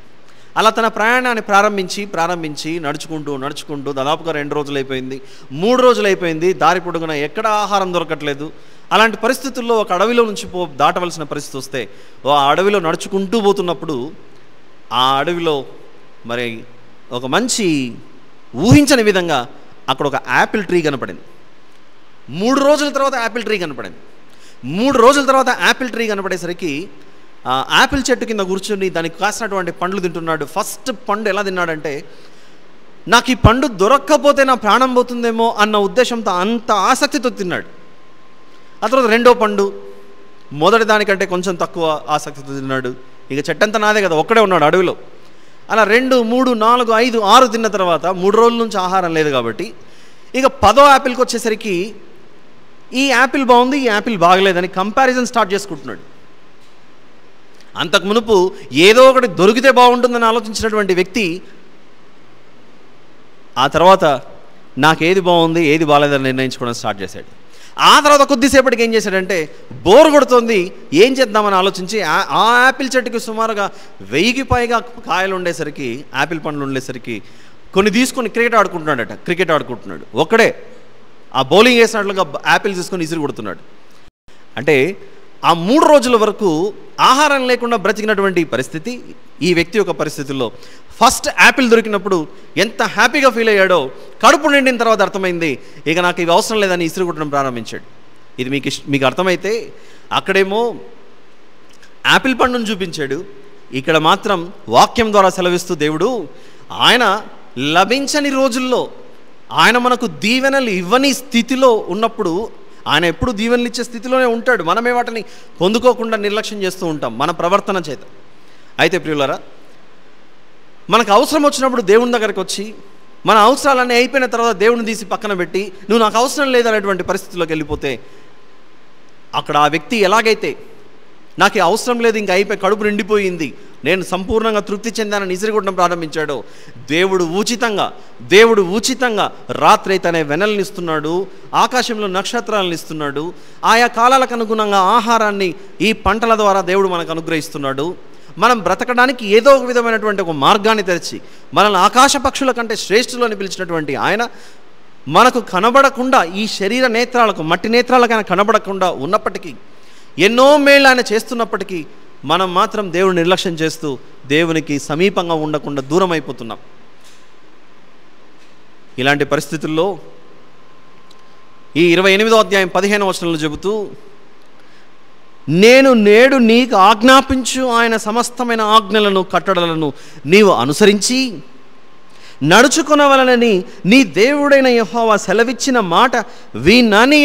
అలా తన ప్రయాణాన్ని ప్రారంభించి నడుచుకుంటూ దాదాపుగా 2 రోజులు అయిపోయింది, 3 రోజులు అయిపోయింది. దారి పొడుగున ఎక్కడ ఆహారం దొరకట్లేదు. అలాంటి పరిస్థితుల్లో ఒక అడవిలో నుంచి దాటవలసిన పరిస్థితి వస్తే ఆ అడవిలో నడుచుకుంటూ పోతున్నప్పుడు ఆ అడవిలో మరి ఒక మంచి ఊహించని విధంగా అక్కడ ఒక యాపిల్ ట్రీ కనపడింది. 3 రోజుల తర్వాత యాపిల్ ట్రీ కనపడింది. 3 రోజుల తర్వాత యాపిల్ ట్రీ కనపడేసరికి ఆ యాపిల్ చెట్టు కింద కూర్చుని దానికి కాసినటువంటి పండ్లు తింటున్నాడు. ఫస్ట్ పండు ఎలా తిన్నాడంటే, నాకు ఈ పండు దొరక్కపోతే నా ప్రాణం పోతుందేమో అన్న ఉద్దేశంతో అంత ఆసక్తితో తిన్నాడు. ఆ తర్వాత రెండో పండు మొదటి దానికంటే కొంచెం తక్కువ ఆసక్తితో తిన్నాడు. ఇక చెట్టంతా నాదే కదా, ఒక్కడే ఉన్నాడు అడవిలో. అలా 2, 3, 4, 5, 6 తిన్న తర్వాత 3 రోజుల నుంచి ఆహారం లేదు కాబట్టి ఇక 10వ యాపిల్కి వచ్చేసరికి ఈ యాపిల్ బాగుంది, ఈ యాపిల్ బాగలేదని కంపారిజన్ స్టార్ట్ చేసుకుంటున్నాడు. అంతకు మునుపు ఏదో ఒకటి దొరికితే బాగుంటుందని ఆలోచించినటువంటి వ్యక్తి ఆ తర్వాత నాకేది బాగుంది ఏది బాగలేదని నిర్ణయించుకోవడం స్టార్ట్ చేశాడు. ఆ తర్వాత కొద్దిసేపటికి ఏం చేశాడంటే, బోర్ కొడుతోంది, ఏం చేద్దామని ఆలోచించి ఆ యాపిల్ చెట్టుకి సుమారుగా 1000కి పైగా కాయలు ఉండేసరికి, యాపిల్ పండ్లు ఉండేసరికి కొన్ని తీసుకొని క్రికెట్ ఆడుకుంటున్నాడు. ఒక్కడే ఆ బౌలింగ్ వేసినట్లుగా యాపిల్ తీసుకొని ఇసిరి కొడుతున్నాడు. అంటే ఆ 3 రోజుల వరకు ఆహారం లేకుండా బ్రతికినటువంటి పరిస్థితి ఈ వ్యక్తి యొక్క పరిస్థితుల్లో ఫస్ట్ యాపిల్ దొరికినప్పుడు ఎంత హ్యాపీగా ఫీల్ అయ్యాడో కడుపు నిండిన తర్వాత అర్థమైంది, ఇక నాకు ఇవి అవసరం లేదని ఇసురు కొట్టడం ప్రారంభించాడు. ఇది మీకు అర్థమైతే అక్కడేమో యాపిల్ పండును చూపించాడు, ఇక్కడ మాత్రం వాక్యం ద్వారా సెలవిస్తూ దేవుడు ఆయన లభించని రోజుల్లో ఆయన మనకు దీవెనలు ఇవ్వని స్థితిలో ఉన్నప్పుడు, ఆయన ఎప్పుడు దీవెనలు ఇచ్చే స్థితిలోనే ఉంటాడు. మనమే వాటిని పొందుకోకుండా నిర్లక్ష్యం చేస్తూ ఉంటాం మన ప్రవర్తన చేత. అయితే ప్రియులారా, మనకు అవసరం వచ్చినప్పుడు దేవుని దగ్గరికి వచ్చి మన అవసరాలన్నీ అయిపోయిన తర్వాత దేవుని తీసి పక్కన పెట్టి నువ్వు నాకు అవసరం లేదనేటువంటి పరిస్థితుల్లోకి వెళ్ళిపోతే అక్కడ ఆ వ్యక్తి ఎలాగైతే నాకు అవసరం లేదు, ఇంకా అయిపోయి కడుపు నిండిపోయింది, నేను సంపూర్ణంగా తృప్తి చెందానని ఇసిరిగొట్టడం ప్రారంభించాడో దేవుడు ఉచితంగా రాత్రి తనే వెన్నెలను ఇస్తున్నాడు, ఆకాశంలో నక్షత్రాలను ఇస్తున్నాడు, ఆయా కాలాలకు అనుగుణంగా ఆహారాన్ని ఈ పంటల ద్వారా దేవుడు మనకు అనుగ్రహిస్తున్నాడు. మనం బ్రతకడానికి ఏదో ఒక విధమైనటువంటి ఒక మార్గాన్ని తెరిచి మనల్ని ఆకాశ పక్షుల కంటే శ్రేష్ఠులు అని పిలిచినటువంటి ఆయన మనకు కనబడకుండా, ఈ శరీర నేత్రాలకు మట్టి నేత్రాలకైనా కనబడకుండా ఉన్నప్పటికీ, ఎన్నో మేళ్ళు ఆయన చేస్తున్నప్పటికీ మనం మాత్రం దేవుని నిర్లక్ష్యం చేస్తూ దేవునికి సమీపంగా ఉండకుండా దూరం అయిపోతున్నాం. ఇలాంటి పరిస్థితుల్లో ఈ 28వ అధ్యాయం 15వ వచనంలో చెబుతూ, నేను నేడు నీకు ఆజ్ఞాపించు ఆయన సమస్తమైన ఆజ్ఞలను కట్టడలను నీవు అనుసరించి నడుచుకొనవలనని నీ దేవుడైన యెహోవా సెలవిచ్చిన మాట వినని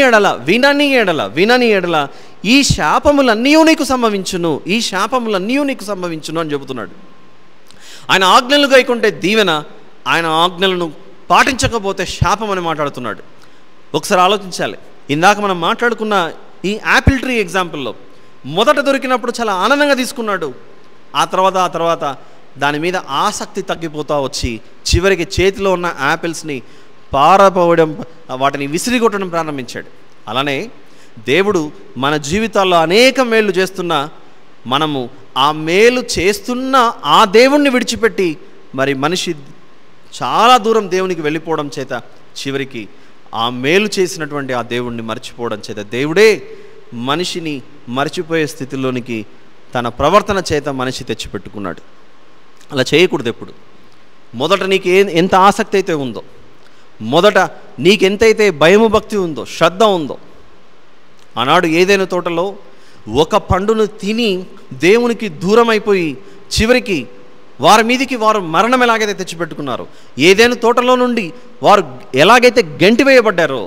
ఎడల ఈ శాపములన్నీ నీకు సంభవించును అని చెబుతున్నాడు. ఆయన ఆజ్ఞలు గైకుంటే దీవెన, ఆయన ఆజ్ఞలను పాటించకపోతే శాపం అని మాట్లాడుతున్నాడు. ఒకసారి ఆలోచించాలి. ఇందాక మనం మాట్లాడుకున్న ఈ యాపిల్ ట్రీ ఎగ్జాంపుల్లో మొదట దొరికినప్పుడు చాలా ఆనందంగా తీసుకున్నాడు. ఆ తర్వాత దాని మీద ఆసక్తి తగ్గిపోతూ వచ్చి చివరికి చేతిలో ఉన్న యాపిల్స్ని పారపోవడం, వాటిని విసిరిగొట్టడం ప్రారంభించాడు. అలానే దేవుడు మన జీవితాల్లో అనేక మేలు చేస్తున్నా మనము ఆ మేలు చేస్తున్న ఆ దేవుణ్ణి విడిచిపెట్టి మరి మనిషి చాలా దూరం దేవునికి వెళ్ళిపోవడం చేత చివరికి ఆ మేలు చేసినటువంటి ఆ దేవుణ్ణి మర్చిపోవడం చేత దేవుడే మనిషిని మర్చిపోయే స్థితిలోనికి తన ప్రవర్తన చేత మనిషి తెచ్చిపెట్టుకున్నాడు. అలా చేయకూడదు. ఎప్పుడు మొదట నీకు ఎంత ఆసక్తి అయితే ఉందో, మొదట నీకెంతైతే భయము భక్తి ఉందో, శ్రద్ధ ఉందో, ఆనాడు ఏదైనా తోటలో ఒక పండును తిని దేవునికి దూరం అయిపోయి చివరికి వారి మీదికి వారు మరణం ఎలాగైతే తెచ్చిపెట్టుకున్నారో, ఏదైనా తోటలో నుండి వారు ఎలాగైతే గెంటివేయబడ్డారో,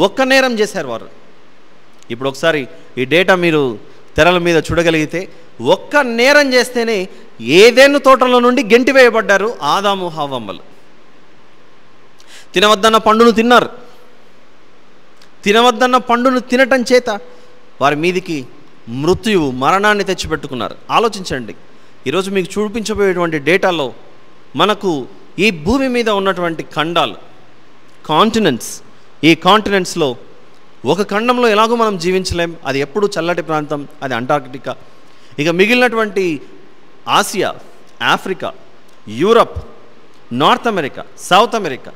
ఒక్క నేరం చేశారు వారు. ఇప్పుడు ఒకసారి ఈ డేటా మీరు తెరల మీద చూడగలిగితే, ఒక్క నేరం చేస్తేనే ఏదైనా తోటలో నుండి గెంటివేయబడ్డారు ఆదాము హవ్వమ్మలు. తినవద్దన్న పండును తిన్నారు. తినవద్దన్న పండును తినటం చేత వారి మీదికి మృత్యువు, మరణాన్ని తెచ్చిపెట్టుకున్నారు. ఆలోచించండి, ఈరోజు మీకు చూపించబోయేటువంటి డేటాలో మనకు ఈ భూమి మీద ఉన్నటువంటి ఖండాలు, కాంటినెంట్స్, ఈ కాంటినెంట్స్లో ఒక ఖండంలో ఎలాగో మనం జీవించలేం, అది ఎప్పుడు చల్లటి ప్రాంతం, అది అంటార్కిటికా. ఇక మిగిలినటువంటి Asia, Africa, Europe, north America, south America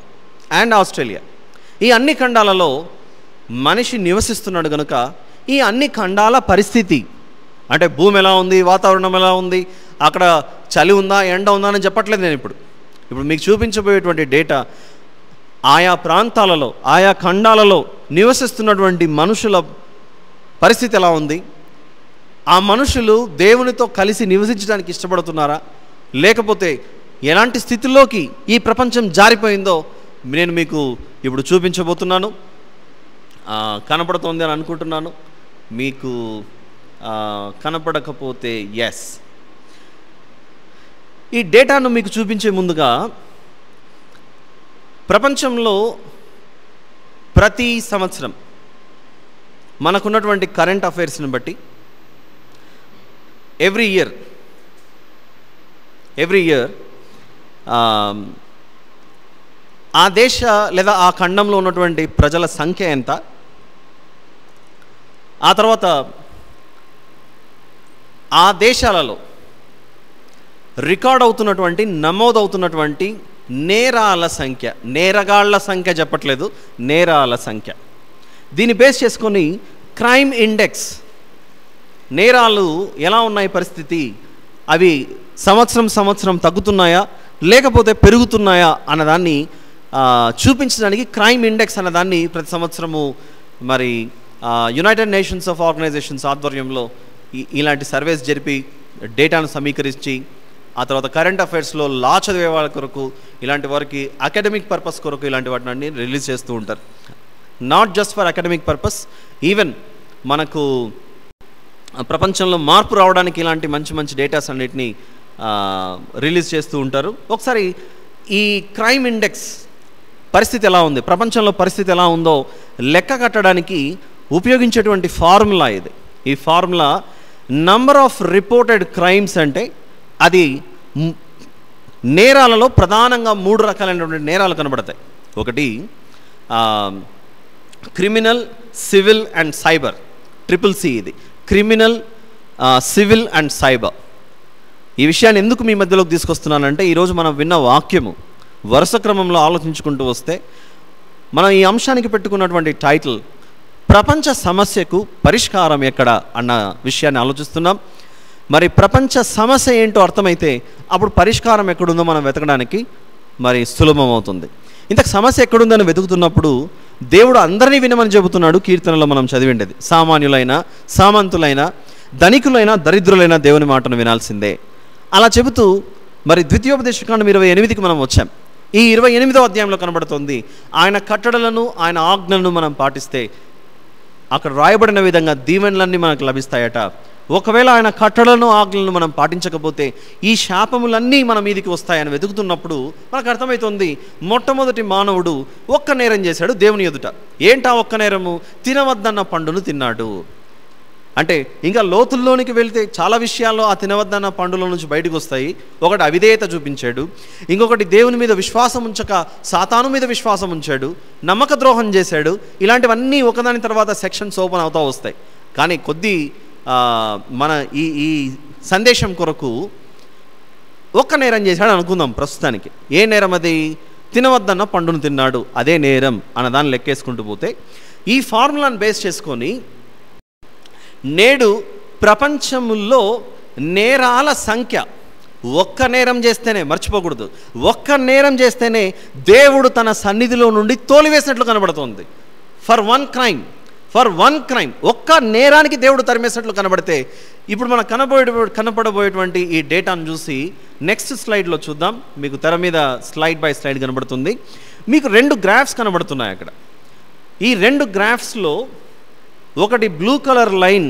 and Australia, ఈ అన్ని ఖండాలలో మనిషి నివసిస్తున్నాడు కనుక ఈ అన్ని ఖండాల పరిస్థితి, అంటే భూమి ఎలా ఉంది, వాతావరణం ఎలా ఉంది, అక్కడ చలి ఉందా, ఎండ ఉందా అని చెప్పట్లేదు నేను. ఇప్పుడు మీకు చూపించబోయేటువంటి డేటా ఆయా ప్రాంతాలలో, ఆయా ఖండాలలో నివసిస్తున్నటువంటి మనుషుల పరిస్థితి ఎలా ఉంది, ఆ మనుషులు దేవునితో కలిసి నివసించడానికి ఇష్టపడుతున్నారా, లేకపోతే ఎలాంటి స్థితిలోకి ఈ ప్రపంచం జారిపోయిందో నేను మీకు ఇప్పుడు చూపించబోతున్నాను. కనపడుతోంది అని అనుకుంటున్నాను. మీకు కనపడకపోతే ఎస్. ఈ డేటాను మీకు చూపించే ముందుగా, ప్రపంచంలో ప్రతి సంవత్సరం మనకున్నటువంటి కరెంట్ అఫైర్స్ని బట్టి ఎవ్రీ ఇయర్ ఆ దేశ లేదా ఆ ఖండంలో ఉన్నటువంటి ప్రజల సంఖ్య ఎంత, ఆ తర్వాత ఆ దేశాలలో రికార్డ్ అవుతున్నటువంటి, నమోదవుతున్నటువంటి నేరాల సంఖ్య, నేరగాళ్ల సంఖ్య చెప్పట్లేదు, నేరాల సంఖ్య, దీన్ని బేస్ చేసుకొని క్రైమ్ ఇండెక్స్, నేరాలు ఎలా ఉన్నాయి పరిస్థితి, అవి సంవత్సరం తగ్గుతున్నాయా లేకపోతే పెరుగుతున్నాయా అన్నదాన్ని చూపించడానికి క్రైమ్ ఇండెక్స్ అన్నదాన్ని ప్రతి సంవత్సరము మరి యునైటెడ్ నేషన్స్ ఆఫ్ ఆర్గనైజేషన్స్ ఆధ్వర్యంలో ఇలాంటి సర్వేస్ జరిపి డేటాను సమీకరించి, ఆ తర్వాత కరెంట్ అఫైర్స్లో లా చదివే వాళ్ళ కొరకు, ఇలాంటి వారికి అకాడమిక్ పర్పస్ కొరకు ఇలాంటి వాటిని రిలీజ్ చేస్తూ ఉంటారు. Not just for academic purpose, even మనకు ప్రపంచంలో మార్పు రావడానికి ఇలాంటి మంచి డేటాస్ అన్నిటినీ రిలీజ్ చేస్తూ ఉంటారు. ఒకసారి ఈ క్రైమ్ ఇండెక్స్ పరిస్థితి ఎలా ఉంది, ప్రపంచంలో పరిస్థితి ఎలా ఉందో లెక్క కట్టడానికి ఉపయోగించేటువంటి ఫార్ములా ఇది. ఈ formula number of reported crimes, అంటే అది నేరాలలో ప్రధానంగా 3 రకాలైనటువంటి నేరాలు కనబడతాయి. ఒకటి criminal, civil and cyber, CCC. ఇది క్రిమినల్, సివిల్ అండ్ సైబర్. ఈ విషయాన్ని ఎందుకు మీ మధ్యలోకి తీసుకొస్తున్నానంటే, ఈరోజు మనం విన్న వాక్యము వరుస క్రమంలో ఆలోచించుకుంటూ వస్తే మనం ఈ అంశానికి పెట్టుకున్నటువంటి టైటిల్ ప్రపంచ సమస్యకు పరిష్కారం ఎక్కడ అన్న విషయాన్ని ఆలోచిస్తున్నాం. మరి ప్రపంచ సమస్య ఏంటో అర్థమైతే అప్పుడు పరిష్కారం ఎక్కడుందో మనం వెతకడానికి మరి సులభం అవుతుంది. ఇంతకు సమస్య ఎక్కడుందని వెతుకుతున్నప్పుడు దేవుడు అందరినీ వినమని చెబుతున్నాడు. కీర్తనలో మనం చదివిండేది, సామాన్యులైన, సామంతులైన, ధనికులైన, దరిద్రులైన దేవుని మాటను వినాల్సిందే అలా చెబుతూ మరి ద్వితీయోపదేశకాండం 28కి మనం వచ్చాం. ఈ 28వ అధ్యాయంలో కనబడుతుంది, ఆయన కట్టడలను, ఆయన ఆజ్ఞలను మనం పాటిస్తే అక్కడ రాయబడిన విధంగా దీవెనలన్నీ మనకు లభిస్తాయట. ఒకవేళ ఆయన కట్టడలను, ఆజ్ఞలను మనం పాటించకపోతే ఈ శాపములన్నీ మన మీదికి వస్తాయని వెతుకుతున్నప్పుడు మనకు అర్థమవుతుంది, మొట్టమొదటి మానవుడు ఒక్క నేరం చేశాడు దేవుని ఎదుట. ఏంటా ఒక్క నేరము? తినవద్దన్న పండును తిన్నాడు. అంటే ఇంకా లోతుల్లోనికి వెళ్తే చాలా విషయాల్లో ఆ తినవద్దన్న పండుల నుంచి బయటకు వస్తాయి. ఒకటి అవిధేయత చూపించాడు, ఇంకొకటి దేవుని మీద విశ్వాసం ఉంచక సాతాను మీద విశ్వాసం ఉంచాడు, నమ్మక ద్రోహం చేశాడు. ఇలాంటివన్నీ ఒకదాని తర్వాత సెక్షన్స్ ఓపెన్ అవుతూ వస్తాయి. కానీ కొద్ది మన ఈ సందేశం కొరకు ఒక్క నేరం చేశాడు అనుకుందాం ప్రస్తుతానికి. ఏ నేరం అది? తినవద్దన్న పండును తిన్నాడు, అదే నేరం అన్నదాన్ని లెక్కేసుకుంటూ పోతే ఈ ఫార్ములాను బేస్ చేసుకొని నేడు ప్రపంచంలో నేరాల సంఖ్య ఒక్క నేరం చేస్తేనే, మర్చిపోకూడదు, ఒక్క నేరం చేస్తేనే దేవుడు తన సన్నిధిలో నుండి తోలివేసినట్లు కనబడుతుంది. ఫర్ వన్ క్రైమ్, ఒక్క నేరానికి దేవుడు తరిమేసినట్లు కనబడితే, ఇప్పుడు మనం కనపడబోయేటువంటి ఈ డేటాను చూసి నెక్స్ట్ స్లైడ్లో చూద్దాం. మీకు తెర మీద స్లైడ్ బై స్లైడ్ కనబడుతుంది. మీకు 2 గ్రాఫ్స్ కనబడుతున్నాయి అక్కడ. ఈ 2 గ్రాఫ్స్లో ఒకటి బ్లూ కలర్ లైన్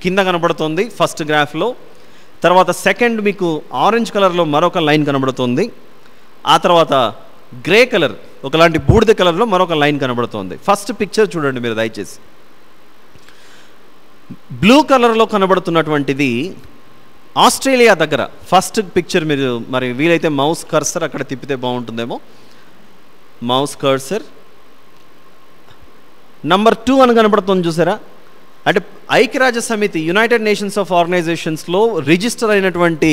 కింద కనబడుతుంది ఫస్ట్ గ్రాఫ్లో, తర్వాత సెకండ్ మీకు ఆరెంజ్ కలర్లో మరొక లైన్ కనబడుతుంది, ఆ తర్వాత గ్రే కలర్ ఒకలాంటి బూడిద కలర్లో మరొక లైన్ కనబడుతుంది. ఫస్ట్ పిక్చర్ చూడండి మీరు దయచేసి. బ్లూ కలర్లో కనబడుతున్నటువంటిది ఆస్ట్రేలియా దగ్గర ఫస్ట్ పిక్చర్. మీరు మరి వీలైతే మౌస్ కర్సర్ అక్కడ తిప్పితే బాగుంటుందేమో. మౌస్ కర్సర్ నంబర్ 2 అని కనబడుతుంది, చూసారా? అంటే ఐక్యరాజ్య సమితి, యునైటెడ్ నేషన్స్ ఆఫ్ ఆర్గనైజేషన్స్లో రిజిస్టర్ అయినటువంటి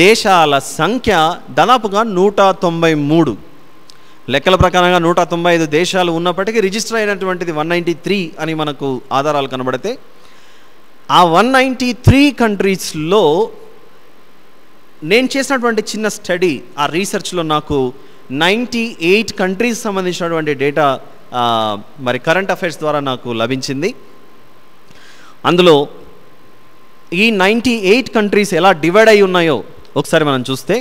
దేశాల సంఖ్య దాదాపుగా 193. లెక్కల ప్రకారంగా 195 దేశాలు ఉన్నప్పటికీ రిజిస్టర్ అయినటువంటిది 193 అని మనకు ఆధారాలు కనబడితే, ఆ 193 కంట్రీస్లో నేను చేసినటువంటి చిన్న స్టడీ, ఆ రీసెర్చ్లో నాకు 98 కంట్రీస్ సంబంధించినటువంటి డేటా మరి కరెంట్ అఫైర్స్ ద్వారా నాకు లభించింది. అందులో ఈ 98 కంట్రీస్ ఎలా డివైడ్ అయి ఉన్నాయో ఒకసారి మనం చూస్తే,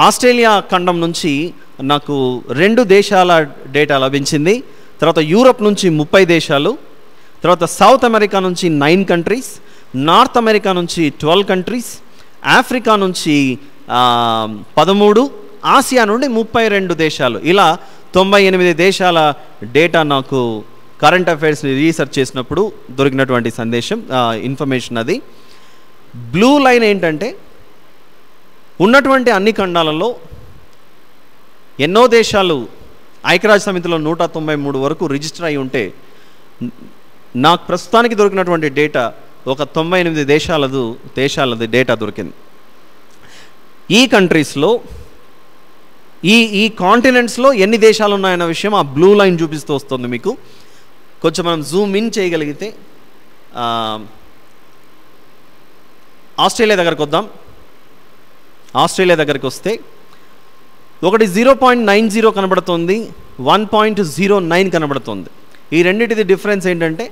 ఆస్ట్రేలియా ఖండం నుంచి నాకు 2 దేశాల డేటా లభించింది, తర్వాత యూరప్ నుంచి 30 దేశాలు, తర్వాత సౌత్ అమెరికా నుంచి 9 కంట్రీస్, నార్త్ అమెరికా నుంచి 12 కంట్రీస్, ఆఫ్రికా నుంచి 13, ఆసియా నుండి 32 దేశాలు, ఇలా 98 దేశాల డేటా నాకు కరెంట్ అఫైర్స్ని రీసెర్చ్ చేసినప్పుడు దొరికినటువంటి సందేశం, ఇన్ఫర్మేషన్ అది. బ్లూ లైన్ ఏంటంటే ఉన్నటువంటి అన్ని ఖండాలలో ఎన్నో దేశాలు ఐక్యరాజ్య సమితిలో 193 వరకు రిజిస్టర్ అయి ఉంటే, నాకు ప్రస్తుతానికి దొరికినటువంటి డేటా ఒక 98 దేశాలది డేటా దొరికింది. ఈ కంట్రీస్లో ఈ కాంటినెంట్స్లో ఎన్ని దేశాలు ఉన్నాయన్న విషయం ఆ బ్లూ లైన్ చూపిస్తూ వస్తుంది మీకు. కొంచెం మనం జూమ్ ఇన్ చేయగలిగితే ఆస్ట్రేలియా దగ్గరకు వద్దాం. ఆస్ట్రేలియా దగ్గరికి వస్తే ఒకటి 0.90 కనబడుతుంది, 1.09 కనబడుతుంది. ఈ రెండింటిది డిఫరెన్స్ ఏంటంటే,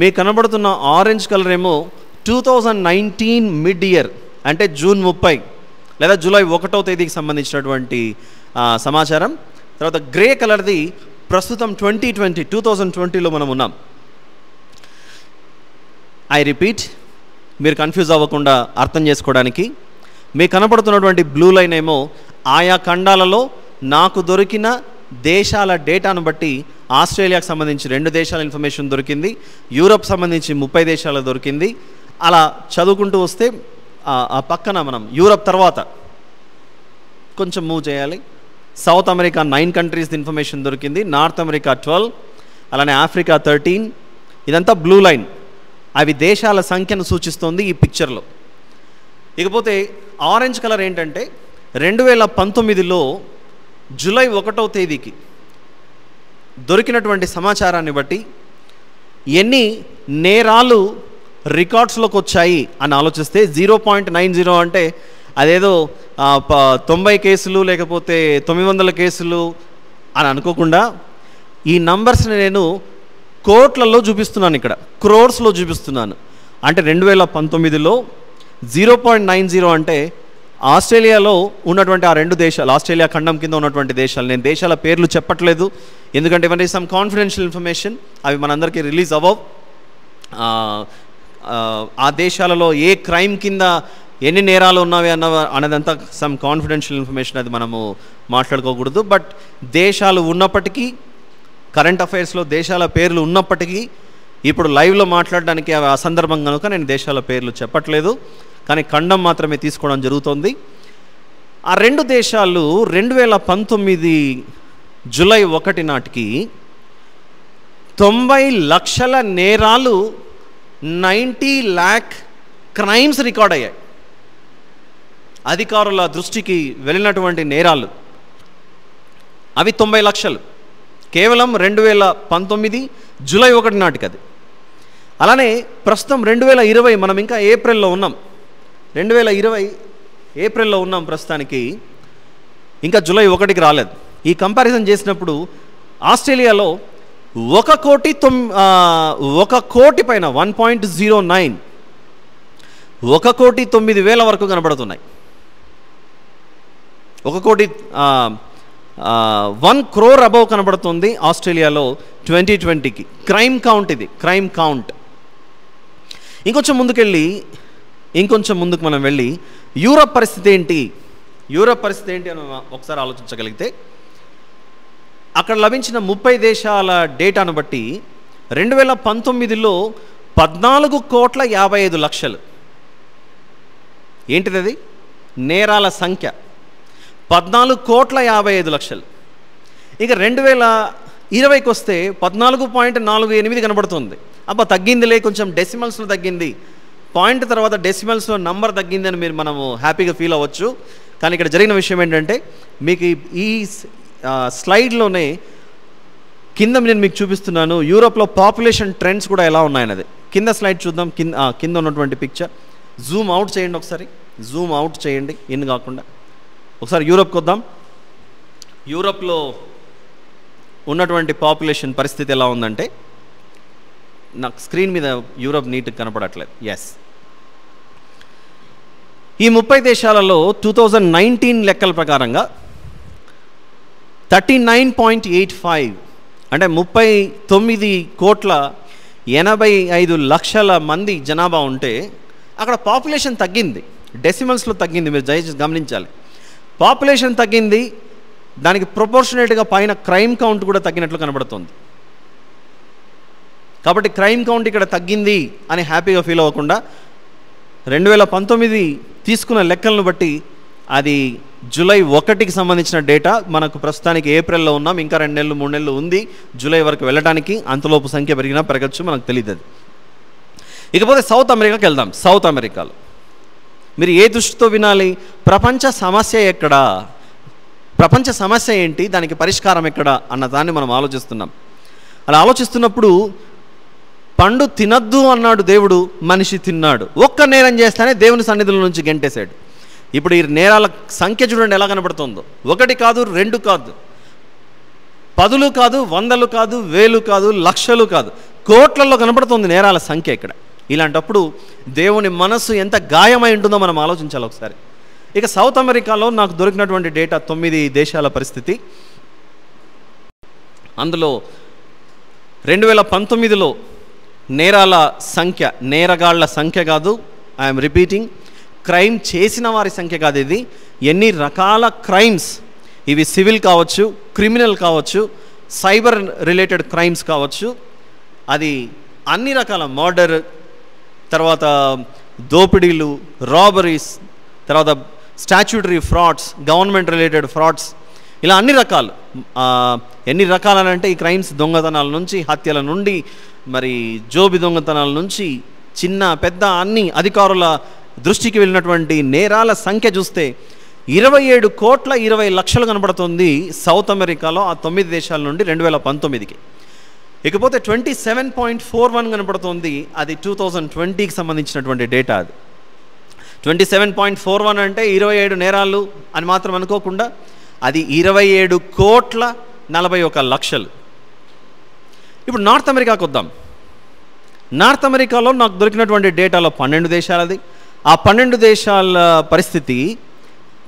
మీకు కనబడుతున్న ఆరెంజ్ కలర్ ఏమో 2019 మిడ్ ఇయర్, అంటే జూన్ 30 లేదా జూలై 1వ తేదీకి సంబంధించినటువంటి సమాచారం. తర్వాత గ్రే కలర్ది ప్రస్తుతం 2020లో మనం ఉన్నాం. ఐ రిపీట్, మీరు కన్ఫ్యూజ్ అవ్వకుండా అర్థం చేసుకోవడానికి, మీకు కనపడుతున్నటువంటి బ్లూ లైన్ ఏమో ఆయా ఖండాలలో నాకు దొరికిన దేశాల డేటాను బట్టి ఆస్ట్రేలియాకు సంబంధించి 2 దేశాల ఇన్ఫర్మేషన్ దొరికింది, యూరప్ సంబంధించి 30 దేశాలు దొరికింది. అలా చదువుకుంటూ వస్తే ఆ పక్కన మనం యూరప్ తర్వాత కొంచెం మూవ్ చేయాలి. సౌత్ అమెరికా 9 కంట్రీస్ ఇన్ఫర్మేషన్ దొరికింది, నార్త్ అమెరికా 12, అలానే ఆఫ్రికా 13. ఇదంతా బ్లూ లైన్, అవి దేశాల సంఖ్యను సూచిస్తుంది ఈ పిక్చర్లో. ఇకపోతే ఆరెంజ్ కలర్ ఏంటంటే 2019లో జూలై 1వ తేదీకి దొరికినటువంటి సమాచారాన్ని బట్టి ఎన్ని నేరాలు రికార్డ్స్లోకి వచ్చాయి అని ఆలోచిస్తే 0.90 అంటే అదేదో 90 కేసులు లేకపోతే 900 కేసులు అని అనుకోకుండా, ఈ నంబర్స్ని నేను కోట్లలో చూపిస్తున్నాను, ఇక్కడ క్రోర్స్లో చూపిస్తున్నాను. అంటే 2019లో 0.90 అంటే ఆస్ట్రేలియాలో ఉన్నటువంటి ఆ 2 దేశాలు, ఆస్ట్రేలియా ఖండం కింద ఉన్నటువంటి దేశాలు, నేను దేశాల పేర్లు చెప్పట్లేదు ఎందుకంటే ఇవన్నీ సమ్ కాన్ఫిడెన్షియల్ ఇన్ఫర్మేషన్, అవి మనందరికీ రిలీజ్ అవ్వవు. ఆ దేశాలలో ఏ క్రైమ్ కింద ఎన్ని నేరాలు ఉన్నవి అనేదంతా సమ్ కాన్ఫిడెన్షియల్ ఇన్ఫర్మేషన్, అది మనము మాట్లాడుకోకూడదు. బట్ దేశాలు ఉన్నప్పటికీ, కరెంట్ అఫైర్స్లో దేశాల పేర్లు ఉన్నప్పటికీ, ఇప్పుడు లైవ్లో మాట్లాడడానికి అవి అసందర్భం కనుక నేను దేశాల పేర్లు చెప్పట్లేదు, కానీ ఖండం మాత్రమే తీసుకోవడం జరుగుతుంది. ఆ 2 దేశాలు 2019 జూలై 1 నాటికి 90 లక్షల నేరాలు, 90 lakh క్రైమ్స్ రికార్డ్ అయ్యాయి. అధికారుల దృష్టికి వెళ్ళినటువంటి నేరాలు అవి 90 లక్షలు, కేవలం 2019 జూలై 1 నాటికి అది. అలానే ప్రస్తుతం 2020, మనం ఇంకా ఏప్రిల్లో ఉన్నాం. 2020 ఏప్రిల్లో ఉన్నాం ప్రస్తుతానికి, ఇంకా జూలై 1కి రాలేదు. ఈ కంపారిజన్ చేసినప్పుడు ఆస్ట్రేలియాలో 1 కోటి పైన 1.09 1,09,000 వరకు కనబడుతున్నాయి. 1 crore అబౌవ్ కనబడుతుంది ఆస్ట్రేలియాలో 2020కి. క్రైమ్ కౌంట్, ఇది క్రైమ్ కౌంట్. ఇంకొంచెం ముందుకు మనం వెళ్ళి యూరప్ పరిస్థితి ఏంటి అని ఒకసారి ఆలోచించగలిగితే, అక్కడ లభించిన 30 దేశాల డేటాను బట్టి 2019లో 14,55,00,000. ఏంటిది అది? నేరాల సంఖ్య 14,55,00,000. ఇక 2020కి వస్తే 14.48 కనబడుతుంది. అబ్బా తగ్గిందిలే, కొంచెం డెసిమల్స్లో తగ్గింది, పాయింట్ తర్వాత డెసిమల్స్లో నంబర్ తగ్గిందని మనము హ్యాపీగా ఫీల్ అవ్వచ్చు. కానీ ఇక్కడ జరిగిన విషయం ఏంటంటే, మీకు ఈ స్లైడ్లోనే కింద నేను మీకు చూపిస్తున్నాను యూరోప్లో పాపులేషన్ ట్రెండ్స్ కూడా ఎలా ఉన్నాయన్నది. కింద స్లైడ్ చూద్దాం. కింద ఉన్నటువంటి పిక్చర్ జూమ్ అవుట్ చేయండి, ఒకసారి జూమ్ అవుట్ చేయండి, ఇన్ కాకుండా. ఒకసారి యూరోప్కి వద్దాం. యూరోప్లో ఉన్నటువంటి పాపులేషన్ పరిస్థితి ఎలా ఉందంటే, నాకు స్క్రీన్ మీద యూరోప్ నీట్గా కనపడట్లేదు. ఎస్, ఈ 30 దేశాలలో 2019 లెక్కల ప్రకారంగా 39.85 అంటే 39,85,00,000 మంది జనాభా ఉంటే అక్కడ పాపులేషన్ తగ్గింది, డెసిమల్స్లో తగ్గింది. మీరు దయచేసి గమనించాలి, పాపులేషన్ తగ్గింది, దానికి ప్రొపోర్షనేట్గా పైన క్రైమ్ కౌంట్ కూడా తగ్గినట్లు కనబడుతుంది. కాబట్టి క్రైమ్ కౌంట్ ఇక్కడ తగ్గింది అని హ్యాపీగా ఫీల్ అవ్వకుండా 2019 తీసుకున్న లెక్కలను బట్టి అది జూలై 1కి సంబంధించిన డేటా. మనకు ప్రస్తుతానికి ఏప్రిల్లో ఉన్నాం, ఇంకా 2 నెలలు 3 నెలలు ఉంది జూలై వరకు వెళ్ళడానికి. అంతలోపు సంఖ్య పెరిగినా పెరగచ్చు, మనకు తెలియదు అది. ఇకపోతే సౌత్ అమెరికాకి వెళ్దాం. సౌత్ అమెరికాలో మీరు ఏ దృష్టితో వినాలి? ప్రపంచ సమస్య ఎక్కడా, ప్రపంచ సమస్య ఏంటి, దానికి పరిష్కారం ఎక్కడా అన్న దాన్ని మనం ఆలోచిస్తున్నాం. అలా ఆలోచిస్తున్నప్పుడు పండు తినద్దు అన్నాడు దేవుడు, మనిషి తిన్నాడు. ఒక్క నేరం చేస్తేనే దేవుని సన్నిధుల నుంచి గెంటేశాడు. ఇప్పుడు ఈ నేరాల సంఖ్య చూడండి ఎలా కనబడుతుందో. 1 కాదు, 2 కాదు, 10 కాదు, 100 కాదు, 1000 కాదు, లక్షలు కాదు, కోట్లలో కనబడుతుంది నేరాల సంఖ్య ఇక్కడ. ఇలాంటప్పుడు దేవుని మనస్సు ఎంత గాయమై ఉంటుందో మనం ఆలోచించాలి ఒకసారి. ఇక సౌత్ అమెరికాలో నాకు దొరికినటువంటి డేటా 9 దేశాల పరిస్థితి. అందులో 2019లో నేరాల సంఖ్య, నేరగాళ్ల సంఖ్య కాదు, ఐఎమ్ రిపీటింగ్, క్రైమ్ చేసిన వారి సంఖ్య కాదు. ఇది ఎన్ని రకాల క్రైమ్స్, ఇవి సివిల్ కావచ్చు, క్రిమినల్ కావచ్చు, సైబర్ రిలేటెడ్ క్రైమ్స్ కావచ్చు, అది అన్ని రకాల మర్డర్, తర్వాత దోపిడీలు, రాబరీస్, తర్వాత statutory frauds, government related frauds, ఇలా అన్ని రకాలు. ఎన్ని రకాలనంటే ఈ క్రైమ్స్ దొంగతనాల నుంచి, హత్యల నుండి, మరి జోబి దొంగతనాల నుంచి, చిన్న పెద్ద అన్ని అధికారుల దృష్టికి వెళ్ళినటువంటి నేరాల సంఖ్య చూస్తే 27,20,00,000 కనబడుతుంది సౌత్ అమెరికాలో, ఆ 9 దేశాల నుండి 2019కి. ఇకపోతే 27.41 కనబడుతుంది, అది 2020కి సంబంధించినటువంటి డేటా. అది 27.41 అంటే 27 నేరాలు అని మాత్రం అనుకోకుండా అది 27,41,00,000. ఇప్పుడు నార్త్ అమెరికాకు వద్దాం. నార్త్ అమెరికాలో నాకు దొరికినటువంటి డేటాలో 12 దేశాలది. ఆ 12 దేశాల పరిస్థితి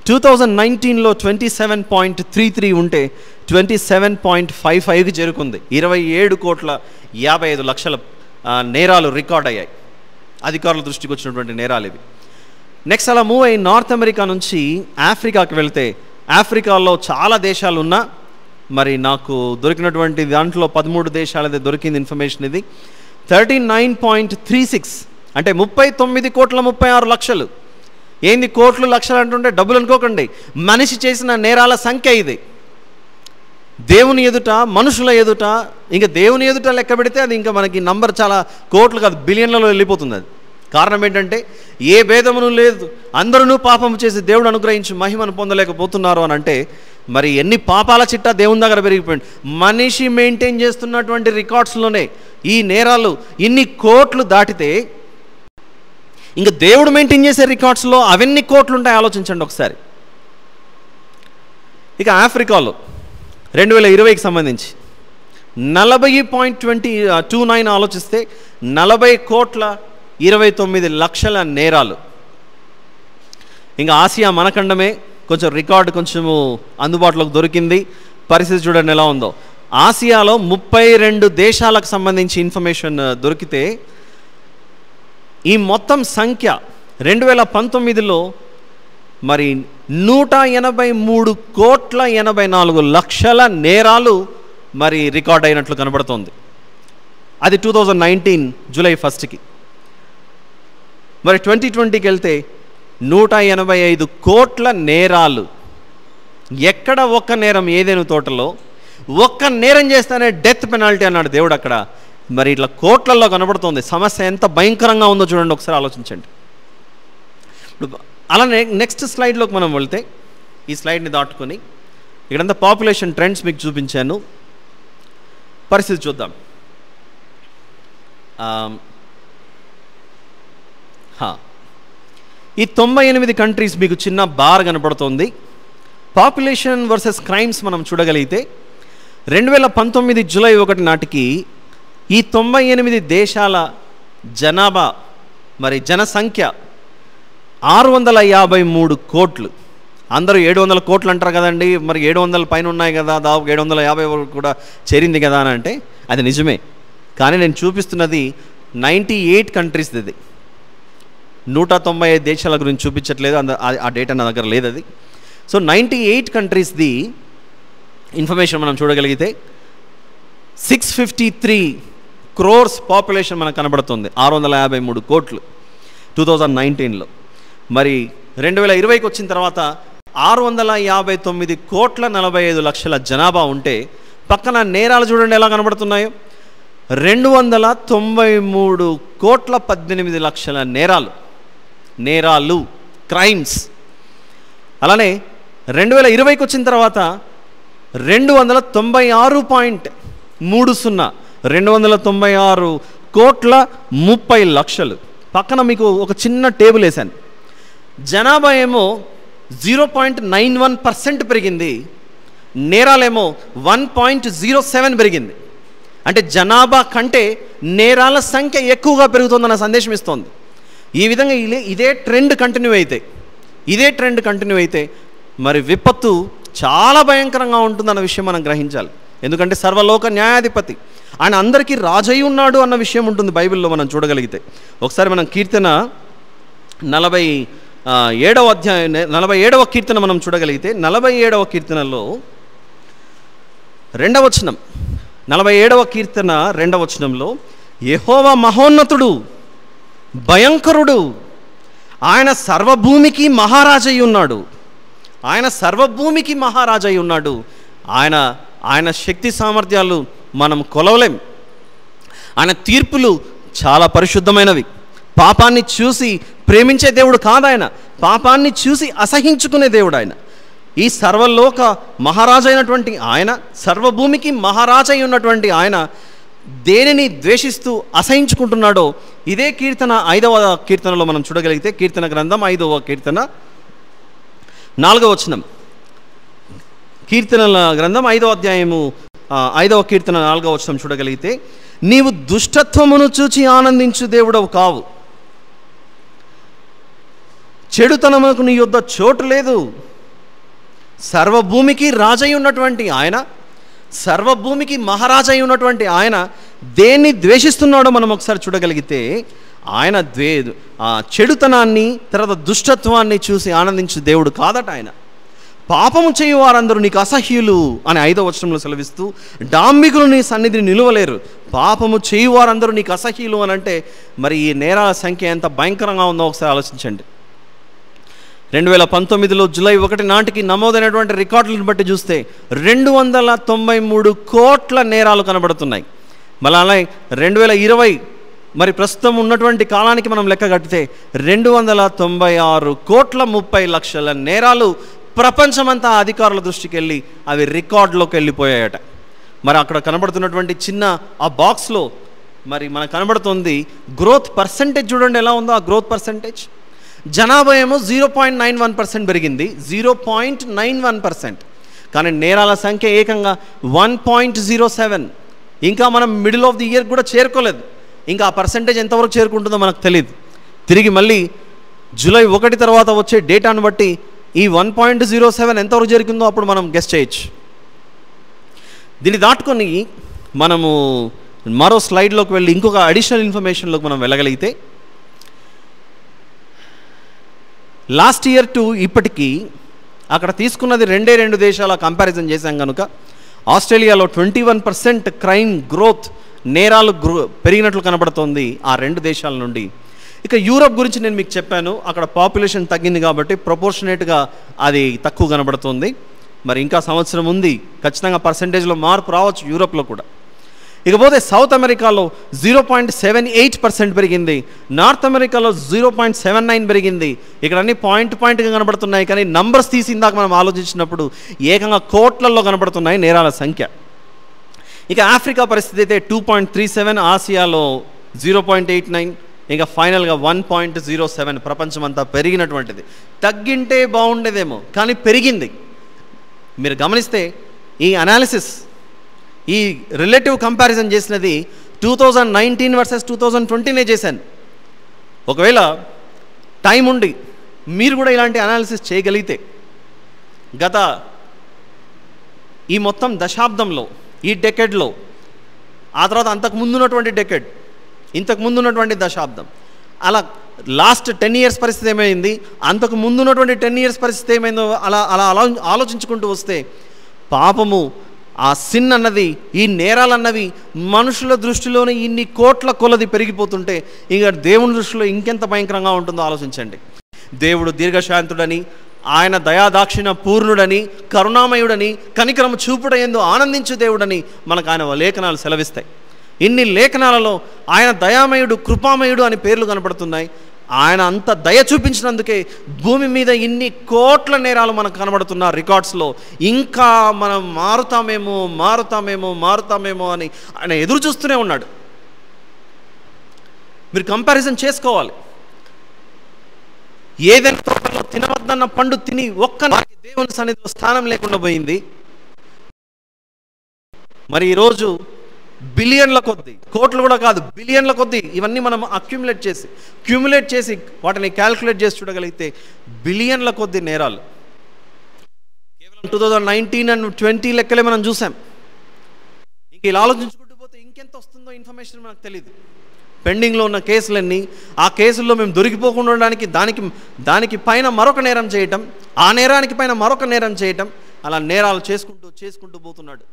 2019లో 27.33 ఉంటే 27.55కి చేరుకుంది. 27,55,00,000 నేరాలు రికార్డ్ అయ్యాయి, అధికారుల దృష్టికి వచ్చినటువంటి నేరాలు ఇవి. నెక్స్ట్ అలా మూవ్ అయ్యి నార్త్ అమెరికా నుంచి ఆఫ్రికాకి వెళ్తే, ఆఫ్రికాలో చాలా దేశాలు ఉన్నా మరి నాకు దొరికినటువంటి దాంట్లో 13 దేశాలది దొరికింది ఇన్ఫర్మేషన్. ఇది 39.36 అంటే 39,36,00,000. ఏంది కోట్లు లక్షలు అంటుంటే డబ్బులు అనుకోకండి, మనిషి చేసిన నేరాల సంఖ్య ఇది. దేవుని ఎదుట, మనుషుల ఎదుట, ఇంకా దేవుని ఎదుట లెక్క పెడితే అది ఇంకా మనకి నంబర్ చాలా కోట్లు కాదు, బిలియన్లలో వెళ్ళిపోతుంది. అది కారణం ఏంటంటే ఏ భేదమును లేదు, అందరూ పాపము చేసి దేవుడు అనుగ్రహించి మహిమను పొందలేకపోతున్నారు అని అంటే మరి ఎన్ని పాపాల చిట్టా దేవుని దగ్గర పెరిగిపోయింది. మనిషి మెయింటైన్ చేస్తున్నటువంటి రికార్డ్స్లోనే ఈ నేరాలు ఇన్ని కోట్లు దాటితే ఇంకా దేవుడు మెయింటైన్ చేసే రికార్డ్స్లో అవన్నీ కోట్లు ఉంటాయి ఆలోచించండి ఒకసారి. ఇక ఆఫ్రికాలో 2020కి సంబంధించి 40.29 ఆలోచిస్తే 40,29,00,000 నేరాలు. ఇంకా ఆసియా మనఖండమే కొంచెం రికార్డు కొంచెము అందుబాటులోకి దొరికింది. పరిస్థితి చూడండి ఎలా ఉందో. ఆసియాలో 32 దేశాలకు సంబంధించి ఇన్ఫర్మేషన్ దొరికితే ఈ మొత్తం సంఖ్య 2019లో మరి 183,84,00,000 నేరాలు మరి రికార్డ్ అయినట్లు కనబడుతోంది. అది 2019 జూలై 1కి. మరి 2020కి వెళ్తే 185 కోట్ల నేరాలు. ఎక్కడ ఒక్క నేరం ఏదేను తోటలో ఒక్క నేరం చేస్తేనే డెత్ పెనాల్టీ అన్నాడు దేవుడు అక్కడ. మరి ఇట్లా కోట్లలో కనబడుతుంది. సమస్య ఎంత భయంకరంగా ఉందో చూడండి ఒకసారి ఆలోచించండి. అలానే నెక్స్ట్ స్లైడ్లోకి మనం వెళ్తే, ఈ స్లైడ్ని దాటుకొని ఇక్కడంతా పాపులేషన్ ట్రెండ్స్ మీకు చూపించాను. పరిస్థితి చూద్దాం. ఈ 98 కంట్రీస్ మీకు చిన్న బార్ కనపడుతుంది. పాపులేషన్ వర్సెస్ క్రైమ్స్ మనం చూడగలిగితే 2019 జూలై 1 నాటికి ఈ 98 దేశాల జనాభా మరి జనసంఖ్య 653 కోట్లు. అందరూ 700 కోట్లు అంటారు కదండి. మరి 700 పైన ఉన్నాయి కదా, దాదాపు 750 వరకు కూడా చేరింది కదా అని అంటే అది నిజమే. కానీ నేను చూపిస్తున్నది 98 కంట్రీస్. ఇది 195 దేశాల గురించి చూపించట్లేదు, ఆ డేటా నా దగ్గర లేదు అది. సో 98 కంట్రీస్ది ఇన్ఫర్మేషన్ మనం చూడగలిగితే 653 crores పాపులేషన్ మనకు కనబడుతుంది. 653 కోట్లు 2019లో. మరి 2020కి వచ్చిన తర్వాత 659,45,00,000 జనాభా ఉంటే పక్కన నేరాలు చూడండి ఎలా కనబడుతున్నాయో. 293,18,00,000 నేరాలు క్రైమ్స్. అలానే 2020కి వచ్చిన తర్వాత 296.30 296,30,30,00,000. పక్కన మీకు ఒక చిన్న టేబుల్ వేశాను. జనాభా ఏమో 0.91% పెరిగింది, నేరాలేమో 1.07 పెరిగింది. అంటే జనాభా కంటే నేరాల సంఖ్య ఎక్కువగా పెరుగుతుందన్న సందేశం ఇస్తోంది. ఈ విధంగా ఇదే ట్రెండ్ కంటిన్యూ అయితే మరి విపత్తు చాలా భయంకరంగా ఉంటుందన్న విషయం మనం గ్రహించాలి. ఎందుకంటే సర్వలోక న్యాయాధిపతి, ఆయన అందరికీ రాజై ఉన్నాడు అన్న విషయం ఉంటుంది బైబిల్లో మనం చూడగలిగితే. ఒకసారి మనం కీర్తన 47వ అధ్యాయం 47వ కీర్తన మనం చూడగలిగితే 47వ కీర్తనలో 2వ వచనం, 47వ కీర్తన 2వ వచనంలో యెహోవా మహోన్నతుడు భయంకరుడు, ఆయన సర్వభూమికి మహారాజై ఉన్నాడు. ఆయన శక్తి సామర్థ్యాలు మనం కొలవలేం. ఆయన తీర్పులు చాలా పరిశుద్ధమైనవి. పాపాన్ని చూసి ప్రేమించే దేవుడు కాదు ఆయన, పాపాన్ని చూసి అసహించుకునే దేవుడు ఆయన. ఈ సర్వలోక మహారాజైనటువంటి ఆయన, సర్వభూమికి మహారాజై ఉన్నటువంటి ఆయన దేనిని ద్వేషిస్తూ అసహించుకుంటున్నాడో ఇదే కీర్తన 5వ కీర్తనలో మనం చూడగలిగితే, కీర్తన గ్రంథం 5వ కీర్తన 4వ వచనం. కీర్తనల గ్రంథం 5వ అధ్యాయము 5వ కీర్తన 4వ వచనం చూడగలిగితే, నీవు దుష్టత్వమును చూచి ఆనందించు దేవుడవు కావు, చెడుతనమునకు నీ యొద్ద చోటు లేదు. సర్వభూమికి రాజై ఉన్నటువంటి ఆయన, సర్వభూమికి మహారాజై ఉన్నటువంటి ఆయన దేన్ని ద్వేషిస్తున్నాడో మనం ఒకసారి చూడగలిగితే, ఆయన చెడుతనాన్ని తర్వాత దుష్టత్వాన్ని చూసి ఆనందించు దేవుడు కాదట ఆయన. పాపము చేయు వారందరూ నీకు అసహ్యులు అని 5వ వచనంలో సెలవిస్తూ, డాంబికులు నీ సన్నిధిని నిలువలేరు. పాపము చేయు వారందరూ నీకు అసహ్యులు అని అంటే మరి ఈ నేరాల సంఖ్య ఎంత భయంకరంగా ఉందో ఒకసారి ఆలోచించండి. 2019లో జూలై 1 నాటికి నమోదైనటువంటి రికార్డులను బట్టి చూస్తే 293 కోట్ల నేరాలు కనబడుతున్నాయి. మళ్ళీ అలాగే 2020 మరి ప్రస్తుతం ఉన్నటువంటి కాలానికి మనం లెక్క కట్టితే 296,30,00,000 నేరాలు ప్రపంచమంతా అధికారుల దృష్టికి వెళ్ళి అవి రికార్డులోకి వెళ్ళిపోయాయట. మరి అక్కడ కనబడుతున్నటువంటి చిన్న ఆ బాక్స్లో మరి మనకు కనబడుతుంది గ్రోత్ పర్సంటేజ్ చూడండి ఎలా ఉందో. ఆ గ్రోత్ పర్సంటేజ్ జనాభా ఏమో 0.91% పెరిగింది, 0.91%. కానీ నేరాల సంఖ్య ఏకంగా 1.07. ఇంకా మనం మిడిల్ ఆఫ్ ది ఇయర్ కూడా చేరుకోలేదు. ఇంకా ఆ పర్సంటేజ్ ఎంతవరకు చేరుకుంటుందో మనకు తెలియదు. తిరిగి మళ్ళీ జూలై 1 తర్వాత వచ్చే డేటాను బట్టి ఈ 1.07 ఎంతవరకు జరిగిందో అప్పుడు మనం గెస్ చేయొచ్చు. దీన్ని దాటుకొని మనము మరో స్లైడ్లోకి వెళ్ళి ఇంకొక అడిషనల్ ఇన్ఫర్మేషన్లోకి మనం వెళ్ళగలిగితే, లాస్ట్ ఇయర్ టు ఇప్పటికీ అక్కడ తీసుకున్నది 2 దేశాల కంపారిజన్ చేశాం కనుక ఆస్ట్రేలియాలో 21% క్రైమ్ గ్రోత్, నేరాలు పెరిగినట్లు కనబడుతోంది ఆ 2 దేశాల నుండి. ఇక యూరప్ గురించి నేను మీకు చెప్పాను, అక్కడ పాపులేషన్ తగ్గింది కాబట్టి ప్రపోర్షనేట్గా అది తక్కువ కనబడుతుంది. మరి ఇంకా సంవత్సరం ఉంది, ఖచ్చితంగా పర్సంటేజ్లో మార్పు రావచ్చు యూరప్లో కూడా. ఇకపోతే సౌత్ అమెరికాలో 0.78% పెరిగింది, నార్త్ అమెరికాలో 0.79 పెరిగింది. ఇక్కడ అన్ని పాయింట్గా కనబడుతున్నాయి, కానీ నంబర్స్ తీసి ఇందాక మనం ఆలోచించినప్పుడు ఏకంగా కోట్లల్లో కనబడుతున్నాయి నేరాల సంఖ్య. ఇక ఆఫ్రికా పరిస్థితి అయితే 2.37, ఆసియాలో 0.89, ఇంకా ఫైనల్గా 1.07. ప్రపంచమంతా పెరిగినటువంటిది. తగ్గింటే బాగుండేదేమో కానీ పెరిగింది. మీరు గమనిస్తే ఈ అనాలిసిస్, ఈ రిలేటివ్ కంపారిజన్ చేసినది 2019 వర్సెస్ 2020 చేశాను. ఒకవేళ టైం ఉండి మీరు కూడా ఇలాంటి అనాలిసిస్ చేయగలిగితే గత ఈ మొత్తం దశాబ్దంలో, ఈ డెకెడ్లో, ఆ తర్వాత అంతకు ముందున్నటువంటి డెకెడ్, ఇంతకు ముందున్నటువంటి దశాబ్దం, అలా లాస్ట్ 10 years పరిస్థితి ఏమైంది, అంతకు ముందున్నటువంటి 10 years పరిస్థితి ఏమైందో అలా అలా అలా ఆలోచించుకుంటూ వస్తే పాపము, ఆ సిన్ అన్నది, ఈ నేరాలన్నవి మనుషుల దృష్టిలోనే ఇన్ని కోట్ల కొలది పెరిగిపోతుంటే ఇక దేవుని దృష్టిలో ఇంకెంత భయంకరంగా ఉంటుందో ఆలోచించండి. దేవుడు దీర్ఘశాంతుడని, ఆయన దయాదాక్షిణ పూర్ణుడని, కరుణామయుడని, కనికరము చూపుడయందు ఆనందించు దేవుడని మనకు ఆయన లేఖనాలు సెలవిస్తాయి. ఇన్ని లేఖనాలలో ఆయన దయామయుడు, కృపామయుడు అని పేర్లు కనపడుతున్నాయి. ఆయన అంత దయ చూపించినందుకే భూమి మీద ఇన్ని కోట్ల నేరాలు మనకు కనబడుతున్న రికార్డ్స్లో. ఇంకా మనం మారుతామేమో అని ఆయన ఎదురు చూస్తూనే ఉన్నాడు. మీరు కంపారిజన్ చేసుకోవాలి. ఏదైనా తోటలో తినవద్దన్న పండు తిని ఒక్క దేవుని సన్నిధిలో స్థానం లేకుండా పోయింది. మరి ఈరోజు బిలియన్ల కొద్ది, కోట్లు కూడా కాదు, బిలియన్ల కొద్ది ఇవన్నీ మనం క్యూములేట్ చేసి వాటిని క్యాల్కులేట్ చేసి చూడగలిగితే బిలియన్ల కొద్ది నేరాలు కేవలం 2019 and 20 లెక్కలే మనం చూసాం. ఇంక ఇలా ఆలోచించుకుంటూ పోతే ఇంకెంత వస్తుందో ఇన్ఫర్మేషన్ మనకు తెలియదు. పెండింగ్లో ఉన్న కేసులన్నీ, ఆ కేసుల్లో మేము దొరికిపోకుండా ఉండడానికి దానికి పైన మరొక నేరం చేయటం, ఆ నేరానికి పైన మరొక నేరం చేయటం, అలా నేరాలు చేసుకుంటూ పోతున్నాడు.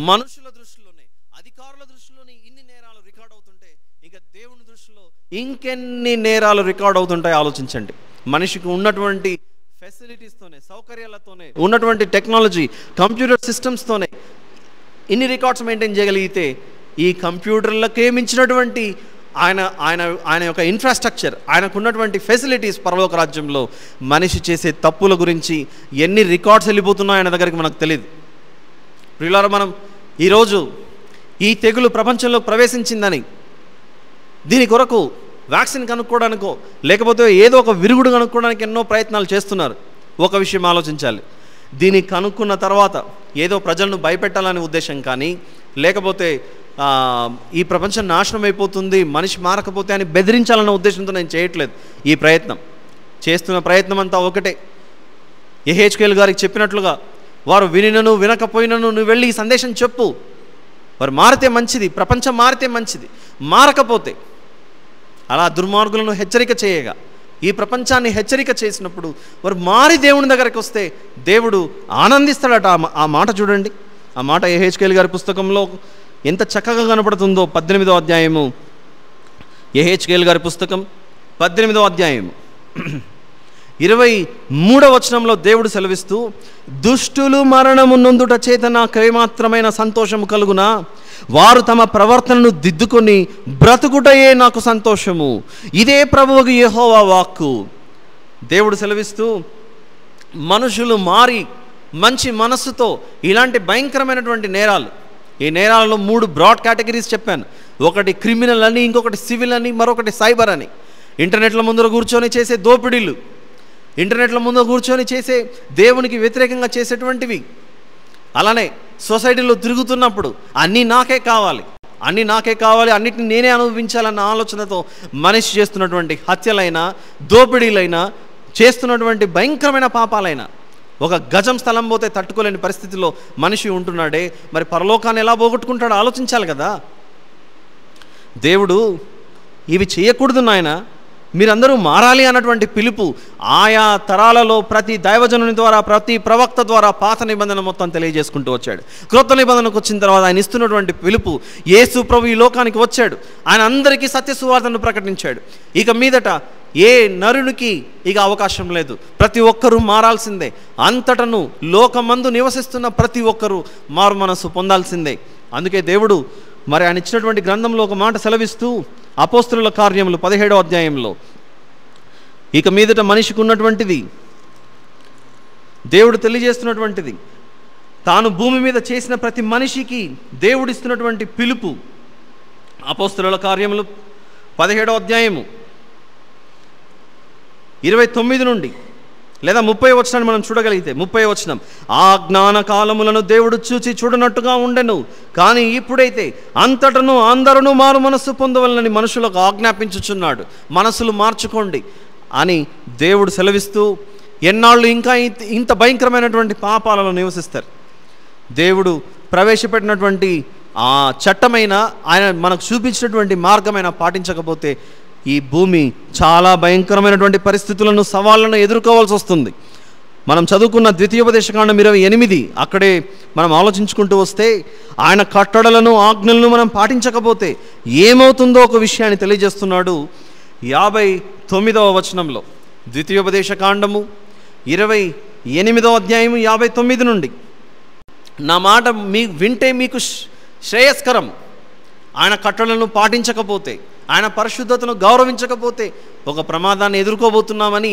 మనుషుల దృష్టిలోనే, అధికారుల దృష్టిలోనే ఇన్ని నేరాలు రికార్డ్ అవుతుంటే ఇక దేవుని దృష్టిలో ఇంకెన్ని నేరాలు రికార్డ్ అవుతుంటాయి ఆలోచించండి. మనిషికి ఉన్నటువంటి ఫెసిలిటీస్తోనే, సౌకర్యాలతోనే, ఉన్నటువంటి టెక్నాలజీ, కంప్యూటర్ సిస్టమ్స్తోనే ఇన్ని రికార్డ్స్ మెయింటైన్ చేయగలిగితే ఈ కంప్యూటర్లకే మించినటువంటి ఆయన యొక్క ఇన్ఫ్రాస్ట్రక్చర్, ఆయనకున్నటువంటి ఫెసిలిటీస్ పరలోక రాజ్యంలో మనిషి చేసే తప్పుల గురించి ఎన్ని రికార్డ్స్ వెళ్ళిపోతున్నాయో ఆయన దగ్గరికి మనకు తెలియదు. ప్రియులారా, మనం ఈరోజు ఈ తెగులు ప్రపంచంలో ప్రవేశించిందని దీని కొరకు వ్యాక్సిన్ కనుక్కోవడానికో లేకపోతే ఏదో ఒక విరుగుడు కనుక్కోవడానికి ఎన్నో ప్రయత్నాలు చేస్తున్నారు. ఒక విషయం ఆలోచించాలి, దీన్ని కనుక్కున్న తర్వాత ఏదో ప్రజలను భయపెట్టాలనే ఉద్దేశం కానీ, లేకపోతే ఈ ప్రపంచం నాశనం అయిపోతుంది, మనిషి మారకపోతే అని బెదిరించాలన్న ఉద్దేశంతో నేను చేయట్లేదు. ఈ చేస్తున్న ప్రయత్నం అంతా ఒకటే. యెహెజ్కేలు గారికి చెప్పినట్లుగా, వారు వినినను వినకపోయినను నువ్వు వెళ్ళి ఈ సందేశం చెప్పు. వారు మారితే మంచిది, ప్రపంచం మారితే మంచిది. మారకపోతే అలా దుర్మార్గులను హెచ్చరిక చేయగా, ఈ ప్రపంచాన్ని హెచ్చరిక చేసినప్పుడు వారు మారి దేవుని దగ్గరికి వస్తే దేవుడు ఆనందిస్తాడట. ఆ మాట చూడండి. ఆ మాట యెహెజ్కేలు గారి పుస్తకంలో ఎంత చక్కగా కనపడుతుందో. 18వ అధ్యాయము, యెహెజ్కేలు గారి పుస్తకం 18వ అధ్యాయము 23వ వచనంలో దేవుడు సెలవిస్తూ, దుష్టులు మరణము నొందుట చేత నాకేమాత్రమైన సంతోషము కలుగునా, వారు తమ ప్రవర్తనను దిద్దుకొని బ్రతుకుటయే నాకు సంతోషము. ఇదే ప్రభువుకు యెహోవా వాక్కు. దేవుడు సెలవిస్తూ, మనుషులు మారి మంచి మనస్సుతో ఇలాంటి భయంకరమైనటువంటి నేరాలు, ఈ నేరాలలో 3 బ్రాడ్ కేటగిరీస్ చెప్పాను. ఒకటి క్రిమినల్ అని, ఇంకొకటి సివిల్ అని, మరొకటి సైబర్ అని. ఇంటర్నెట్ల ముందర కూర్చొని చేసే దోపిడీలు, ఇంటర్నెట్ల ముందర కూర్చొని చేసే దేవునికి వ్యతిరేకంగా చేసేటువంటివి. అలానే సొసైటీలో తిరుగుతున్నప్పుడు అన్నీ నాకే కావాలి, అన్నిటిని నేనే అనుభవించాలన్న ఆలోచనతో మనిషి చేస్తున్నటువంటి హత్యలైనా, దోపిడీలైనా, చేస్తున్నటువంటి భయంకరమైన పాపాలైనా, ఒక గజం స్థలం పోతే తట్టుకోలేని పరిస్థితిలో మనిషి ఉంటున్నాడే, మరి పరలోకాన్ని ఎలా పోగొట్టుకుంటాడో ఆలోచించాలి కదా. దేవుడు ఇవి చేయకూడదు నాయన, మీరందరూ మారాలి అన్నటువంటి పిలుపు ఆయా తరాలలో ప్రతి దైవజనుని ద్వారా, ప్రతి ప్రవక్త ద్వారా పాత నిబంధన మొత్తం తెలియజేసుకుంటూ వచ్చాడు. క్రొత్త నిబంధనకు వచ్చిన తర్వాత ఆయన ఇస్తున్నటువంటి పిలుపు, యేసు ప్రభు ఈ లోకానికి వచ్చాడు, ఆయన అందరికీ సత్య సువార్తను ప్రకటించాడు. ఇక మీదట ఏ నరునికి ఇక అవకాశం లేదు, ప్రతి ఒక్కరూ మారాల్సిందే. అంతటను లోకమందు నివసిస్తున్న ప్రతి ఒక్కరూ మారు మనసు పొందాల్సిందే. అందుకే దేవుడు మరి ఆయన ఇచ్చినటువంటి గ్రంథంలో ఒక మాట సెలవిస్తూ, అపోస్తలుల కార్యములు 17వ అధ్యాయంలో, ఇక మీదట మనిషికి ఉన్నటువంటిది, దేవుడు తెలియజేస్తున్నటువంటిది, తాను భూమి మీద చేసిన ప్రతి మనిషికి దేవుడిస్తున్నటువంటి పిలుపు. అపోస్తలుల కార్యములు 17వ అధ్యాయము 29 నుండి లేదా 30వ వచనాన్ని మనం చూడగలిగితే, 30వ వచనం, ఆ జ్ఞాన కాలములను దేవుడు చూచి చూడనట్టుగా ఉండెను, కానీ ఇప్పుడైతే అంతటను అందరూ మారు మనస్సు పొందవలనని మనుషులకు ఆజ్ఞాపించుచున్నాడు. మనసులు మార్చుకోండి అని దేవుడు సెలవిస్తూ, ఎన్నాళ్ళు ఇంకా ఇంత భయంకరమైనటువంటి పాపాలలో నివసిస్తారు? దేవుడు ప్రవేశపెట్టినటువంటి ఆ చట్టమైన, ఆయన మనకు చూపించినటువంటి మార్గమైన పాటించకపోతే ఈ భూమి చాలా భయంకరమైనటువంటి పరిస్థితులను, సవాళ్లను ఎదుర్కోవాల్సి వస్తుంది. మనం చదువుకున్న ద్వితీయోపదేశకాండం 28, అక్కడే మనం ఆలోచించుకుంటూ వస్తే, ఆయన కట్టడలను, ఆజ్ఞలను మనం పాటించకపోతే ఏమవుతుందో ఒక విషయాన్ని తెలియజేస్తున్నాడు 59వ వచనంలో. ద్వితీయోపదేశకాండము 28వ అధ్యాయము 59 నుండి, నా మాట వింటే మీకు శ్రేయస్కరం, ఆయన కట్టడలను పాటించకపోతే, ఆయన పరిశుద్ధతను గౌరవించకపోతే ఒక ప్రమాదాన్ని ఎదుర్కోబోతున్నామని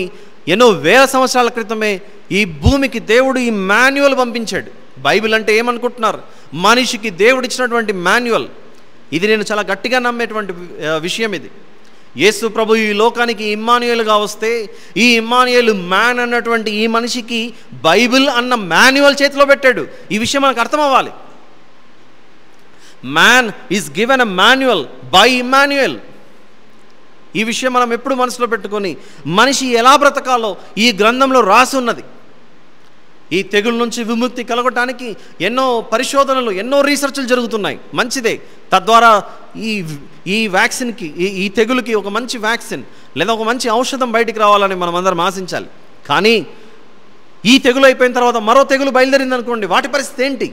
ఎన్నో వేల సంవత్సరాల క్రితమే ఈ భూమికి దేవుడు ఈ మాన్యువల్ పంపించాడు. బైబిల్ అంటే ఏమనుకుంటున్నారు? మనిషికి దేవుడు ఇచ్చినటువంటి మాన్యువల్. ఇది నేను చాలా గట్టిగా నమ్మేటువంటి విషయం. ఇది యేసు ప్రభు ఈ లోకానికి ఇమ్మాన్యుయల్గా వస్తే, ఈ ఇమ్మాన్యుయల్ మ్యాన్ అన్నటువంటి ఈ మనిషికి బైబిల్ అన్న మాన్యువల్ చేతిలో పెట్టాడు. ఈ విషయం మనకు అర్థం అవ్వాలి. Man is given a manual by Immanuel. ఈ విషయం మనం ఎప్పుడు మనసులో పెట్టుకొని, మనిషి ఎలా బ్రతకాలో ఈ గ్రంథంలో రాసి ఉన్నది. ఈ తెగుళ్ళ నుంచి విముక్తి కలగటానికి ఎన్నో పరిశోధనలు, ఎన్నో రీసెర్చ్లు జరుగుతున్నాయి. మంచిదే. తద్వారా ఈ వ్యాక్సిన్కి, ఈ తెగులుకి ఒక మంచి వ్యాక్సిన్ లేదా ఒక మంచి ఔషధం బయటికి రావాలని మనం అందరం ఆశించాలి. కానీ ఈ తెగులు అయిపోయిన తర్వాత మరో తెగులు బయలుదేరింది అనుకోండి, వాటి పరిస్థితి ఏంటి?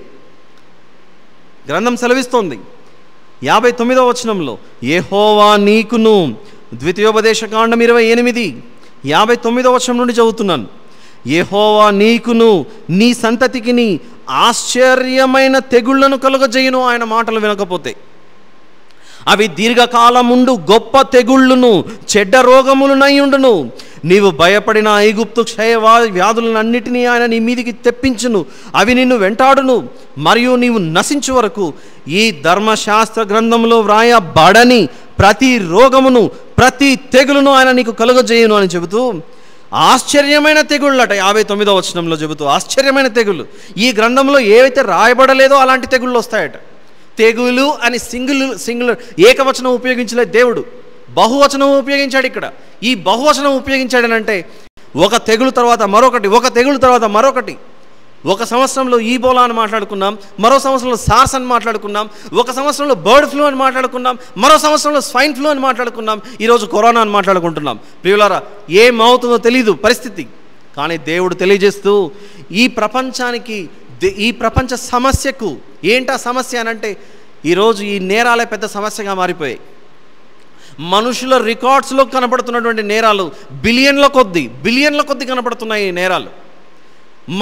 గ్రంథం సెలవిస్తోంది 59వ వచనంలో, యెహోవా నీకును, ద్వితీయోపదేశకాండం 28 59వ వచనం నుండి చదువుతున్నాను, యెహోవా నీకును నీ సంతతికిని ఆశ్చర్యమైన తెగుళ్లను కలుగజేయును ఆయన మాటలు వినకపోతే. అవి దీర్ఘకాలముండు గొప్ప తెగుళ్ళును, చెడ్డ రోగములునై ఉండును. నీవు భయపడిన ఐగుప్తు క్షయ వ్యాధులన్నిటినీ ఆయన నీ మీదికి తెప్పించును. అవి నిన్ను వెంటాడును, మరియు నీవు నశించు వరకు ఈ ధర్మశాస్త్ర గ్రంథంలో వ్రాయబడని ప్రతి రోగమును, ప్రతి తెగులును ఆయన నీకు కలుగజేయును అని చెబుతూ, ఆశ్చర్యమైన తెగుళ్ళట 59వ వచనంలో చెబుతూ, ఆశ్చర్యమైన తెగుళ్ళు. ఈ గ్రంథంలో ఏవైతే రాయబడలేదో అలాంటి తెగుళ్ళు వస్తాయట. తెగులు అని సింగులర్ ఏకవచనం ఉపయోగించలేదు దేవుడు, బహువచనం ఉపయోగించాడు. ఇక్కడ ఈ బహువచనం ఉపయోగించాడనంటే ఒక తెగులు తర్వాత మరొకటి, ఒక తెగులు తర్వాత మరొకటి. ఒక సంవత్సరంలో ఈబోలా అని మాట్లాడుకున్నాం, మరో సంవత్సరంలో సార్స్ అని మాట్లాడుకున్నాం, ఒక సంవత్సరంలో బర్డ్ ఫ్లూ అని మాట్లాడుకున్నాం, మరో సంవత్సరంలో స్వైన్ ఫ్లూ అని మాట్లాడుకున్నాం, ఈరోజు కరోనా అని మాట్లాడుకుంటున్నాం. ప్రియులారా, ఏమవుతుందో తెలీదు పరిస్థితి. కానీ దేవుడు తెలియజేస్తూ, ఈ ప్రపంచానికి, ఈ ప్రపంచ సమస్యకు ఏంటా సమస్య అనంటే, ఈరోజు ఈ నేరాలే పెద్ద సమస్యగా మారిపోయాయి. మనుషుల రికార్డ్స్లో కనపడుతున్నటువంటి నేరాలు బిలియన్ల కొద్ది కనపడుతున్నాయి. ఈ నేరాలు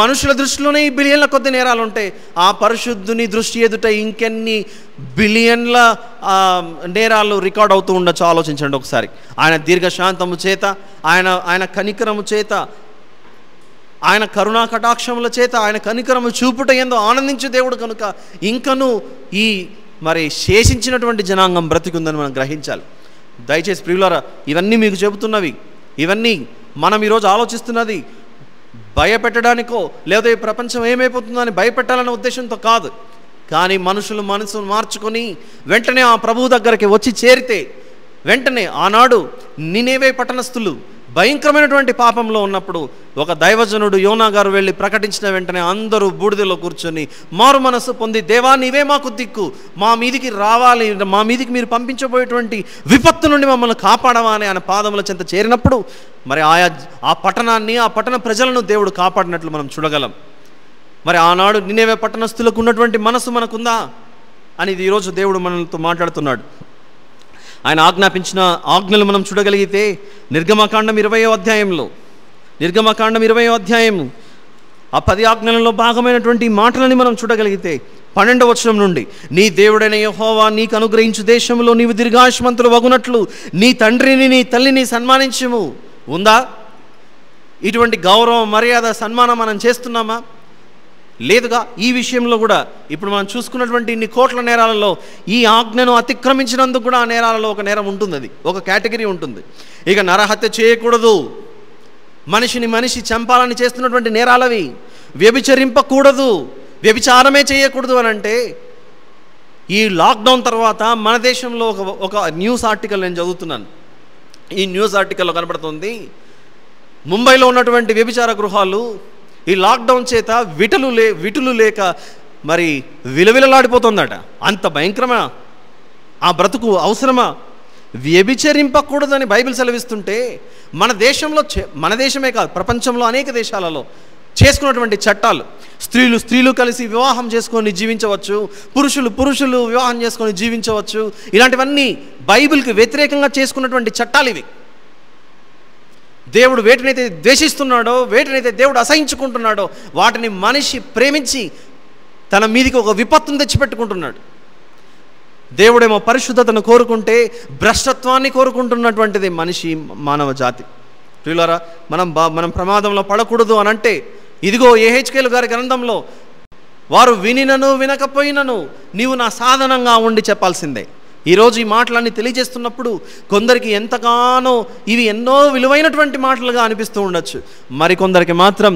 మనుషుల దృష్టిలోనే ఈ బిలియన్ల కొద్ది నేరాలు ఉంటే, ఆ పరిశుద్ధుని దృష్టి ఎదుట ఇంకెన్ని బిలియన్ల నేరాలు రికార్డ్ అవుతూ ఉండొచ్చు ఆలోచించండి ఒకసారి. ఆయన దీర్ఘశాంతము చేత, ఆయన కనికరము చేత ఆయన కరుణా కటాక్షముల చేత ఆయన కనికరము చూపుట యందు ఆనందించే దేవుడు కనుక ఇంకను ఈ మరి శేషించినటువంటి జనాంగం బ్రతికుందని మనం గ్రహించాలి. దయచేసి ప్రియులారా, ఇవన్నీ మీకు చెబుతున్నవి, ఇవన్నీ మనం ఈరోజు ఆలోచిస్తున్నది భయపెట్టడానికో లేదా ఈ ప్రపంచం ఏమైపోతుందో అని భయపెట్టాలనే ఉద్దేశంతో కాదు. కానీ మనుషులు మనసును మార్చుకొని వెంటనే ఆ ప్రభువు దగ్గరికి వచ్చి చేరితే, వెంటనే ఆనాడు నినేవే పట్టణస్థులు భయంకరమైనటువంటి పాపంలో ఉన్నప్పుడు ఒక దైవజనుడు యోనా గారు వెళ్ళి ప్రకటించిన వెంటనే అందరూ బూడిదలో కూర్చొని మారు మనసు పొంది, దేవా నీవే మాకు దిక్కు, మా మీదికి రావాలి, మా మీదికి మీరు పంపించబోయేటువంటి విపత్తు నుండి మమ్మల్ని కాపాడవా అని ఆయన పాదముల చెంత చేరినప్పుడు మరి ఆ పట్టణాన్ని, ఆ పట్టణ ప్రజలను దేవుడు కాపాడినట్లు మనం చూడగలం. మరి ఆనాడు నినేవే పట్టణస్థులకు ఉన్నటువంటి మనసు మనకుందా అనేది ఈరోజు దేవుడు మనతో మాట్లాడుతున్నాడు. ఆయన ఆజ్ఞాపించిన ఆజ్ఞలు మనం చూడగలిగితే నిర్గమకాండం 20వ అధ్యాయంలో, నిర్గమకాండం 20వ అధ్యాయము ఆ 10 ఆజ్ఞలలో భాగమైనటువంటి మాటలని మనం చూడగలిగితే 12వ వచనం నుండి, నీ దేవుడైన యెహోవా నీకు అనుగ్రహించు దేశంలో నీవు దీర్ఘాయుష్మంతులు వగునట్లు నీ తండ్రిని నీ తల్లిని సన్మానించుము. ఉందా? ఇటువంటి గౌరవం, మర్యాద, సన్మానం మనం చేస్తున్నామా? లేదుగా. ఈ విషయంలో కూడా ఇప్పుడు మనం చూసుకున్నటువంటి ఇన్ని కోట్ల నేరాలలో ఈ ఆజ్ఞను అతిక్రమించినందుకు కూడా ఆ నేరాలలో ఒక నేరం ఉంటుంది, అది ఒక కేటగిరీ ఉంటుంది. ఇక నరహత్య చేయకూడదు, మనిషి చంపాలని చేస్తున్నటువంటి నేరాలవి. వ్యభిచరింపకూడదు, వ్యభిచారమే చేయకూడదు అని అంటే, ఈ లాక్డౌన్ తర్వాత మన దేశంలో ఒక న్యూస్ ఆర్టికల్ నేను చదువుతున్నాను. ఈ న్యూస్ ఆర్టికల్లో కనబడుతుంది, ముంబైలో ఉన్నటువంటి వ్యభిచార గృహాలు ఈ లాక్డౌన్ చేత విటులు లేక మరి విలవిలలాడిపోతుందట. అంత భయంకరమా ఆ బ్రతుకు? అవసరమా? వ్యభిచరింపకూడదని బైబిల్ సెలవిస్తుంటే మన దేశమే కాదు, ప్రపంచంలో అనేక దేశాలలో చేసుకున్నటువంటి చట్టాలు, స్త్రీలు కలిసి వివాహం చేసుకొని జీవించవచ్చు, పురుషులు వివాహం చేసుకొని జీవించవచ్చు. ఇలాంటివన్నీ బైబిల్కి వ్యతిరేకంగా చేసుకున్నటువంటి చట్టాలు ఇవి. దేవుడు వేటినైతే ద్వేషిస్తున్నాడో, వేటినైతే దేవుడు అసహించుకుంటున్నాడో వాటిని మనిషి ప్రేమించి తన మీదికి ఒక విపత్తును తెచ్చిపెట్టుకుంటున్నాడు. దేవుడేమో పరిశుద్ధతను కోరుకుంటే భ్రష్టత్వాన్ని కోరుకుంటున్నటువంటిది మానవ జాతి. ప్రియులారా, మనం ప్రమాదంలో పడకూడదు అని అంటే, ఇదిగో యెహెజ్కేలు గారి గ్రంథంలో, వారు వినినను వినకపోయినను నీవు నా సాధనంగా ఉండి చెప్పాల్సిందే. ఈరోజు ఈ మాటలన్నీ తెలియజేస్తున్నప్పుడు కొందరికి ఎంతగానో ఇవి ఎన్నో విలువైనటువంటి మాటలుగా అనిపిస్తూ ఉండొచ్చు. మరికొందరికి మాత్రం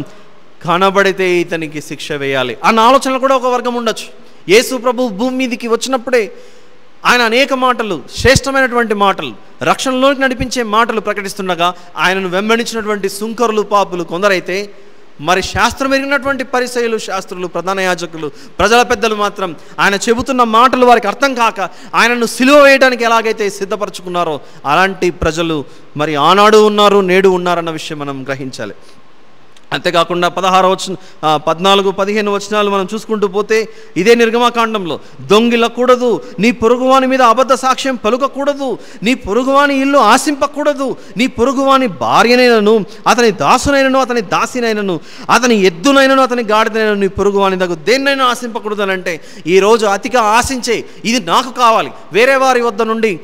కనబడితే ఇతనికి శిక్ష వేయాలి అన్న ఆలోచనలు కూడా ఒక వర్గం ఉండొచ్చు. యేసు ప్రభు భూమి మీదకి వచ్చినప్పుడే ఆయన అనేక మాటలు, శ్రేష్టమైనటువంటి మాటలు, రక్షణలోకి నడిపించే మాటలు ప్రకటిస్తుండగా ఆయనను వెంబడించినటువంటి సుంకరులు, పాపులు కొందరైతే, మరి శాస్త్రం ఎరిగినటువంటి పరిసయ్యులు, శాస్త్రులు, ప్రధాన యాజకులు, ప్రజల పెద్దలు మాత్రం ఆయన చెబుతున్న మాటలు వారికి అర్థం కాక ఆయనను సిలువ వేయడానికి ఎలాగైతే సిద్ధపరచుకున్నారో అలాంటి ప్రజలు మరి ఆనాడు ఉన్నారు, నేడు ఉన్నారన్న విషయం మనం గ్రహించాలి. అంతేకాకుండా 14-15 వచనాలు మనం చూసుకుంటూ పోతే ఇదే నిర్గమకాండంలో, దొంగిలకూడదు, నీ పొరుగువాని మీద అబద్ధ సాక్ష్యం పలుకకూడదు, నీ పొరుగువాని ఇల్లు ఆశింపకూడదు, నీ పొరుగువాని భార్యనైనను, అతని దాసునైనను, అతని దాసినైనను, అతని ఎద్దునైనను, అతని గాడిదైనను, నీ పొరుగువాని దగ్గర దేన్నైనా ఆశింపకూడదు అని అంటే, ఈరోజు అతిగా ఆశించే, ఇది నాకు కావాలి, వేరే వారి వద్ద నుండి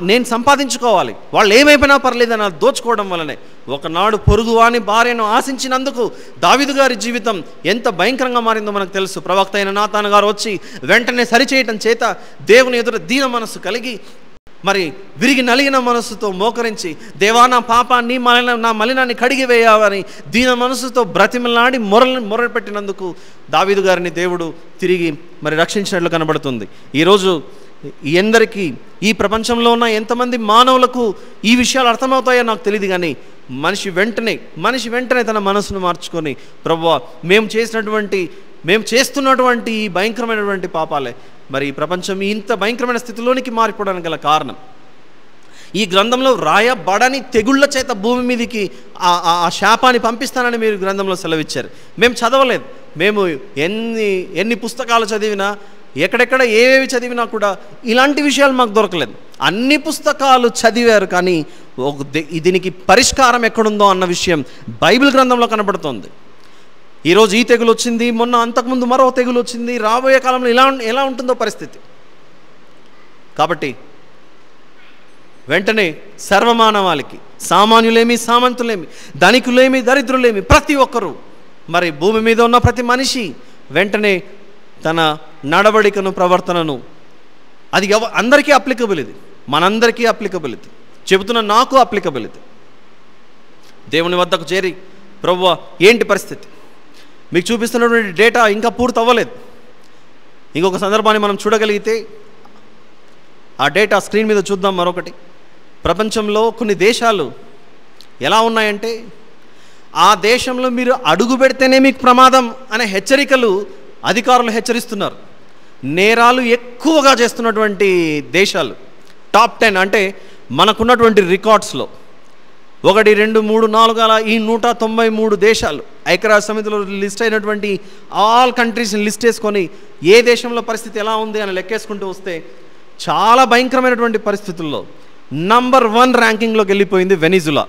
నేను సంపాదించుకోవాలి, వాళ్ళు ఏమైపోయినా పర్లేదని దోచుకోవడం వల్లనే ఒకనాడు పొరుగువాని భార్యను ఆశించినందుకు దావీదు గారి జీవితం ఎంత భయంకరంగా మారిందో మనకు తెలుసు. ప్రవక్త అయిన నాతాను గారు వచ్చి వెంటనే సరిచేయటం చేత దేవుని ఎదుట దీన మనస్సు కలిగి, మరి విరిగి నలిగిన మనస్సుతో మోకరించి, దేవా నా పాపాన్ని, నా మలినాన్ని కడిగివేయాలని దీన మనస్సుతో బ్రతిమలాడి మొరపెట్టినందుకు దావీదు గారిని దేవుడు తిరిగి మరి రక్షించినట్లు కనబడుతుంది. ఈరోజు ఎందరికీ ఈ ప్రపంచంలో ఉన్న ఎంతమంది మానవులకు ఈ విషయాలు అర్థమవుతాయో నాకు తెలియదు. కానీ మనిషి వెంటనే తన మనసును మార్చుకొని, ప్రభువా మేము చేస్తున్నటువంటి ఈ భయంకరమైనటువంటి పాపాలే మరి ఈ ప్రపంచం ఇంత భయంకరమైన స్థితిలోనికి మారిపోవడానికి గల కారణం. ఈ గ్రంథంలో రాయబడని తెగుళ్ల చేత భూమి మీదకి ఆ శాపాన్ని పంపిస్తానని మీరు గ్రంథంలో సెలవిచ్చారు. మేము చదవలేదు. మేము ఎన్ని పుస్తకాలు చదివినా, ఎక్కడెక్కడ ఏవేవి చదివినా కూడా ఇలాంటి విషయాలు మాకు దొరకలేదు. అన్ని పుస్తకాలు చదివారు, కానీ దీనికి పరిష్కారం ఎక్కడుందో అన్న విషయం బైబిల్ గ్రంథంలో కనబడుతోంది. ఈరోజు ఈ తెగులు వచ్చింది, మొన్న అంతకుముందు మరో తెగులు వచ్చింది, రాబోయే కాలంలో ఎలా ఉంటుందో పరిస్థితి. కాబట్టి వెంటనే సర్వమానవాళికి, సామాన్యులేమి సామంతులేమి, ధనికులేమి దరిద్రులేమి, ప్రతి ఒక్కరూ, మరి భూమి మీద ఉన్న ప్రతి మనిషి వెంటనే తన నడవడికను, ప్రవర్తనను, అది అందరికీ అప్లికబుల్, ఇది మనందరికీ అప్లికబుల్, ఇది చెబుతున్న నాకు అప్లికబుల్. ఇది దేవుని వద్దకు చేరి, ప్రభువా ఏంటి పరిస్థితి, మీకు చూపిస్తున్నటువంటి డేటా ఇంకా పూర్తి అవ్వలేదు. ఇంకొక సందర్భాన్ని మనం చూడగలిగితే ఆ డేటా స్క్రీన్ మీద చూద్దాం. మరొకటి, ప్రపంచంలో కొన్ని దేశాలు ఎలా ఉన్నాయంటే, ఆ దేశంలో మీరు అడుగు పెడితేనే మీకు ప్రమాదం అనే హెచ్చరికలు అధికారులు హెచ్చరిస్తున్నారు. నేరాలు ఎక్కువగా చేస్తున్నటువంటి దేశాలు టాప్ 10 అంటే మనకున్నటువంటి రికార్డ్స్లో 1, 2, 3, 4 అలా ఈ 193 దేశాలు ఐక్యరాజ్య సమితిలో లిస్ట్ అయినటువంటి ఆల్ కంట్రీస్ని లిస్ట్ చేసుకొని ఏ దేశంలో పరిస్థితి ఎలా ఉంది అని లెక్కేసుకుంటూ వస్తే చాలా భయంకరమైనటువంటి పరిస్థితుల్లో నంబర్ 1 ర్యాంకింగ్లోకి వెళ్ళిపోయింది వెనిజులా.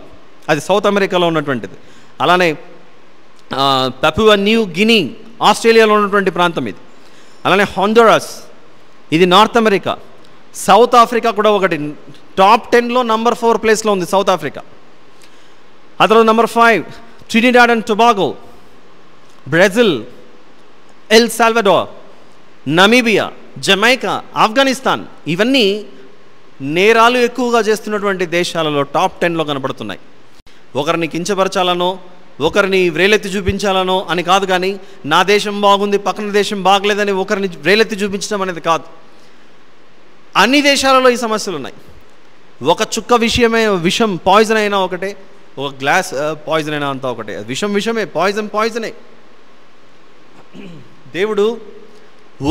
అది సౌత్ అమెరికాలో ఉన్నటువంటిది. అలానే పపువా న్యూ గినీ ఆస్ట్రేలియాలో ఉన్నటువంటి ప్రాంతం ఇది. అలానే హొండురాస్, ఇది నార్త్ అమెరికా. సౌత్ ఆఫ్రికా కూడా ఒకటి టాప్ 10లో నంబర్ 4 ప్లేస్లో ఉంది సౌత్ ఆఫ్రికా. ఆ తర్వాత number 5 Trinidad and Tobago, Brazil, El Salvador, Namibia, Jamaica, Afghanistan, ఇవన్నీ నేరాలు ఎక్కువగా చేస్తున్నటువంటి దేశాలలో టాప్ 10లో కనబడుతున్నాయి. ఒకరిని కించపరచాలనో, ఒకరిని వ్రేలెత్తి చూపించాలనో అని కాదు, కానీ నా దేశం బాగుంది పక్కన దేశం బాగలేదని ఒకరిని వ్రేలెత్తి చూపించడం అనేది కాదు. అన్ని దేశాలలో ఈ సమస్యలు ఉన్నాయి. ఒక చుక్క విషం పాయిజన్ అయినా ఒకటే, ఒక గ్లాస్ పాయిజన్ అయినా అంతా ఒకటే. విషమే, పాయిజనే. దేవుడు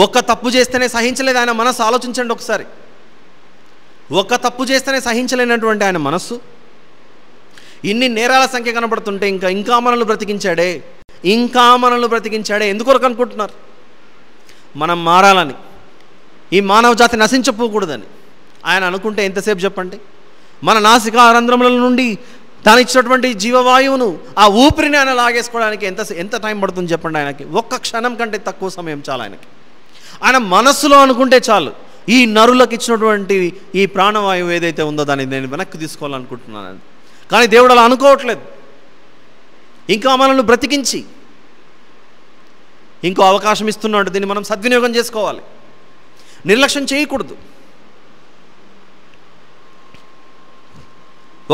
ఒక తప్పు చేస్తేనే సహించలేదు ఆయన మనసు. ఆలోచించండి ఒకసారి. ఒక తప్పు చేస్తేనే సహించలేనటువంటి ఆయన మనస్సు ఇన్ని నేరాల సంఖ్య కనబడుతుంటే ఇంకా మనల్ని బ్రతికించాడే. ఎందుకొరకు అనుకుంటున్నారు? మనం మారాలని, ఈ మానవ జాతి నశించపోకూడదని ఆయన అనుకుంటే ఎంతసేపు చెప్పండి. మన నాసికా రంధ్రముల నుండి తాను ఇచ్చినటువంటి జీవవాయువును, ఆ ఊపిరిని ఆయన లాగేసుకోవడానికి ఎంత టైం పడుతుంది చెప్పండి ఆయనకి? ఒక్క క్షణం కంటే తక్కువ సమయం చాలు ఆయనకి. ఆయన మనస్సులో అనుకుంటే చాలు, ఈ నరులకు ఇచ్చినటువంటి ఈ ప్రాణవాయువు ఏదైతే ఉందో దాన్ని నేను వెనక్కి తీసుకోవాలనుకుంటున్నాను. కానీ దేవుడు అలా అనుకోవట్లేదు. ఇంకా మనల్ని బ్రతికించి ఇంకో అవకాశం ఇస్తున్నాడు. దీన్ని మనం సద్వినియోగం చేసుకోవాలి, నిర్లక్ష్యం చేయకూడదు.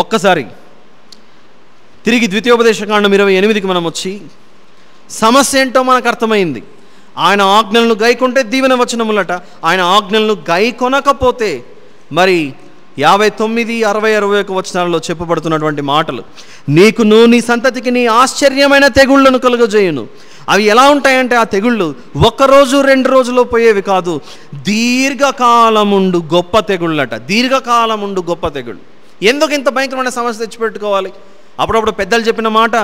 ఒక్కసారి తిరిగి ద్వితీయోపదేశకాండం 28కి మనం వచ్చి సమస్య ఏంటో మనకు అర్థమైంది. ఆయన ఆజ్ఞలను గైకొంటే దీవెన వచనములట, ఆయన ఆజ్ఞలను గైకొనకపోతే మరి 59, 60, 61 వచనాలలో చెప్పబడుతున్నటువంటి మాటలు, నీకును నీ సంతతికి నీ ఆశ్చర్యమైన తెగుళ్లను కలుగజేయును. అవి ఎలా ఉంటాయంటే, ఆ తెగుళ్ళు 1 రోజు 2 రోజుల్లో పోయేవి కాదు, దీర్ఘకాలముండు గొప్ప తెగుళ్ళట. దీర్ఘకాలముండు గొప్ప తెగుళ్ళు. ఎందుకు ఇంత భయంకరమైన సమస్య తెచ్చిపెట్టుకోవాలి? అప్పుడప్పుడు పెద్దలు చెప్పిన మాట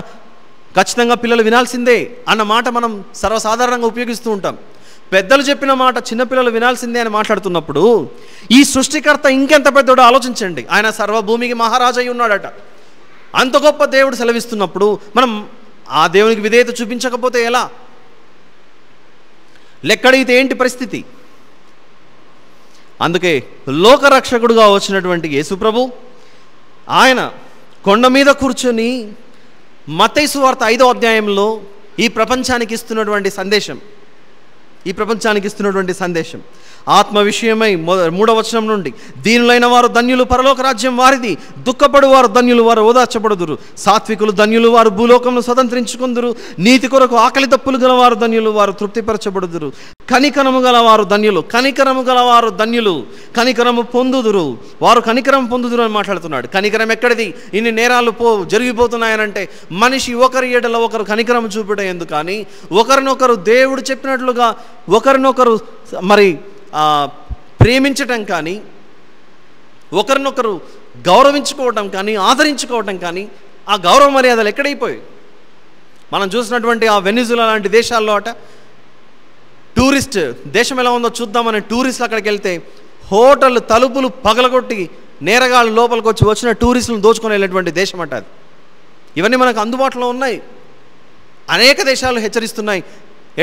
ఖచ్చితంగా పిల్లలు వినాల్సిందే అన్న మాట మనం సర్వసాధారణంగా ఉపయోగిస్తూ ఉంటాం. పెద్దలు చెప్పిన మాట చిన్నపిల్లలు వినాల్సిందే అని మాట్లాడుతున్నప్పుడు ఈ సృష్టికర్త ఇంకెంత పెద్దోడో ఆలోచించండి. ఆయన సర్వభూమికి మహారాజు అయి ఉన్నాడట. అంత గొప్ప దేవుడు సెలవిస్తున్నప్పుడు మనం ఆ దేవునికి విధేయత చూపించకపోతే ఎలా? లెక్కడిగితే ఏంటి పరిస్థితి? అందుకే లోకరక్షకుడుగా వచ్చినటువంటి యేసుప్రభు ఆయన కొండ మీద కూర్చొని మత్తయి సువార్త 5వ అధ్యాయంలో ఈ ప్రపంచానికి ఇస్తున్నటువంటి సందేశం ఆత్మ విషయమై 3వ వచనం నుండి, దీనులైన వారు ధన్యులు, పరలోక రాజ్యం వారిది. దుఃఖపడు వారు ధన్యులు, వారు ఓదార్చబడుదురు. సాత్వికులు ధన్యులు, వారు భూలోకంను స్వతంత్రించుకుందురు. నీతి కొరకు ఆకలి దప్పులు గలవారు ధన్యులు, వారు తృప్తిపరచబడుదురు. కనికరము గలవారు ధన్యులు, కనికరము పొందుదురు, వారు కనికరం పొందుదురు అని మాట్లాడుతున్నాడు. కనికరం ఎక్కడిది? ఇన్ని నేరాలు జరిగిపోతున్నాయనంటే మనిషి ఒకరి ఎడల ఒకరు కనికరం చూపడం ఎందుకు? కానీ ఒకరినొకరు దేవుడు చెప్పినట్లుగా ఒకరినొకరు మరి ప్రేమించటం కానీ, ఒకరినొకరు గౌరవించుకోవటం కానీ, ఆదరించుకోవటం కానీ, ఆ గౌరవ మర్యాదలు ఎక్కడైపోయాయి? మనం చూసినటువంటి ఆ వెనిజులా లాంటి దేశాల్లో అట టూరిస్ట్ దేశం ఎలా ఉందో చూద్దామని టూరిస్టులు అక్కడికి వెళ్తే హోటల్ తలుపులు పగలగొట్టి నేరగాళ్ళు లోపలికి వచ్చిన టూరిస్టులను దోచుకొని వెళ్ళేటువంటి దేశం అట అది. ఇవన్నీ మనకు అందుబాటులో ఉన్నాయి. అనేక దేశాలు హెచ్చరిస్తున్నాయి,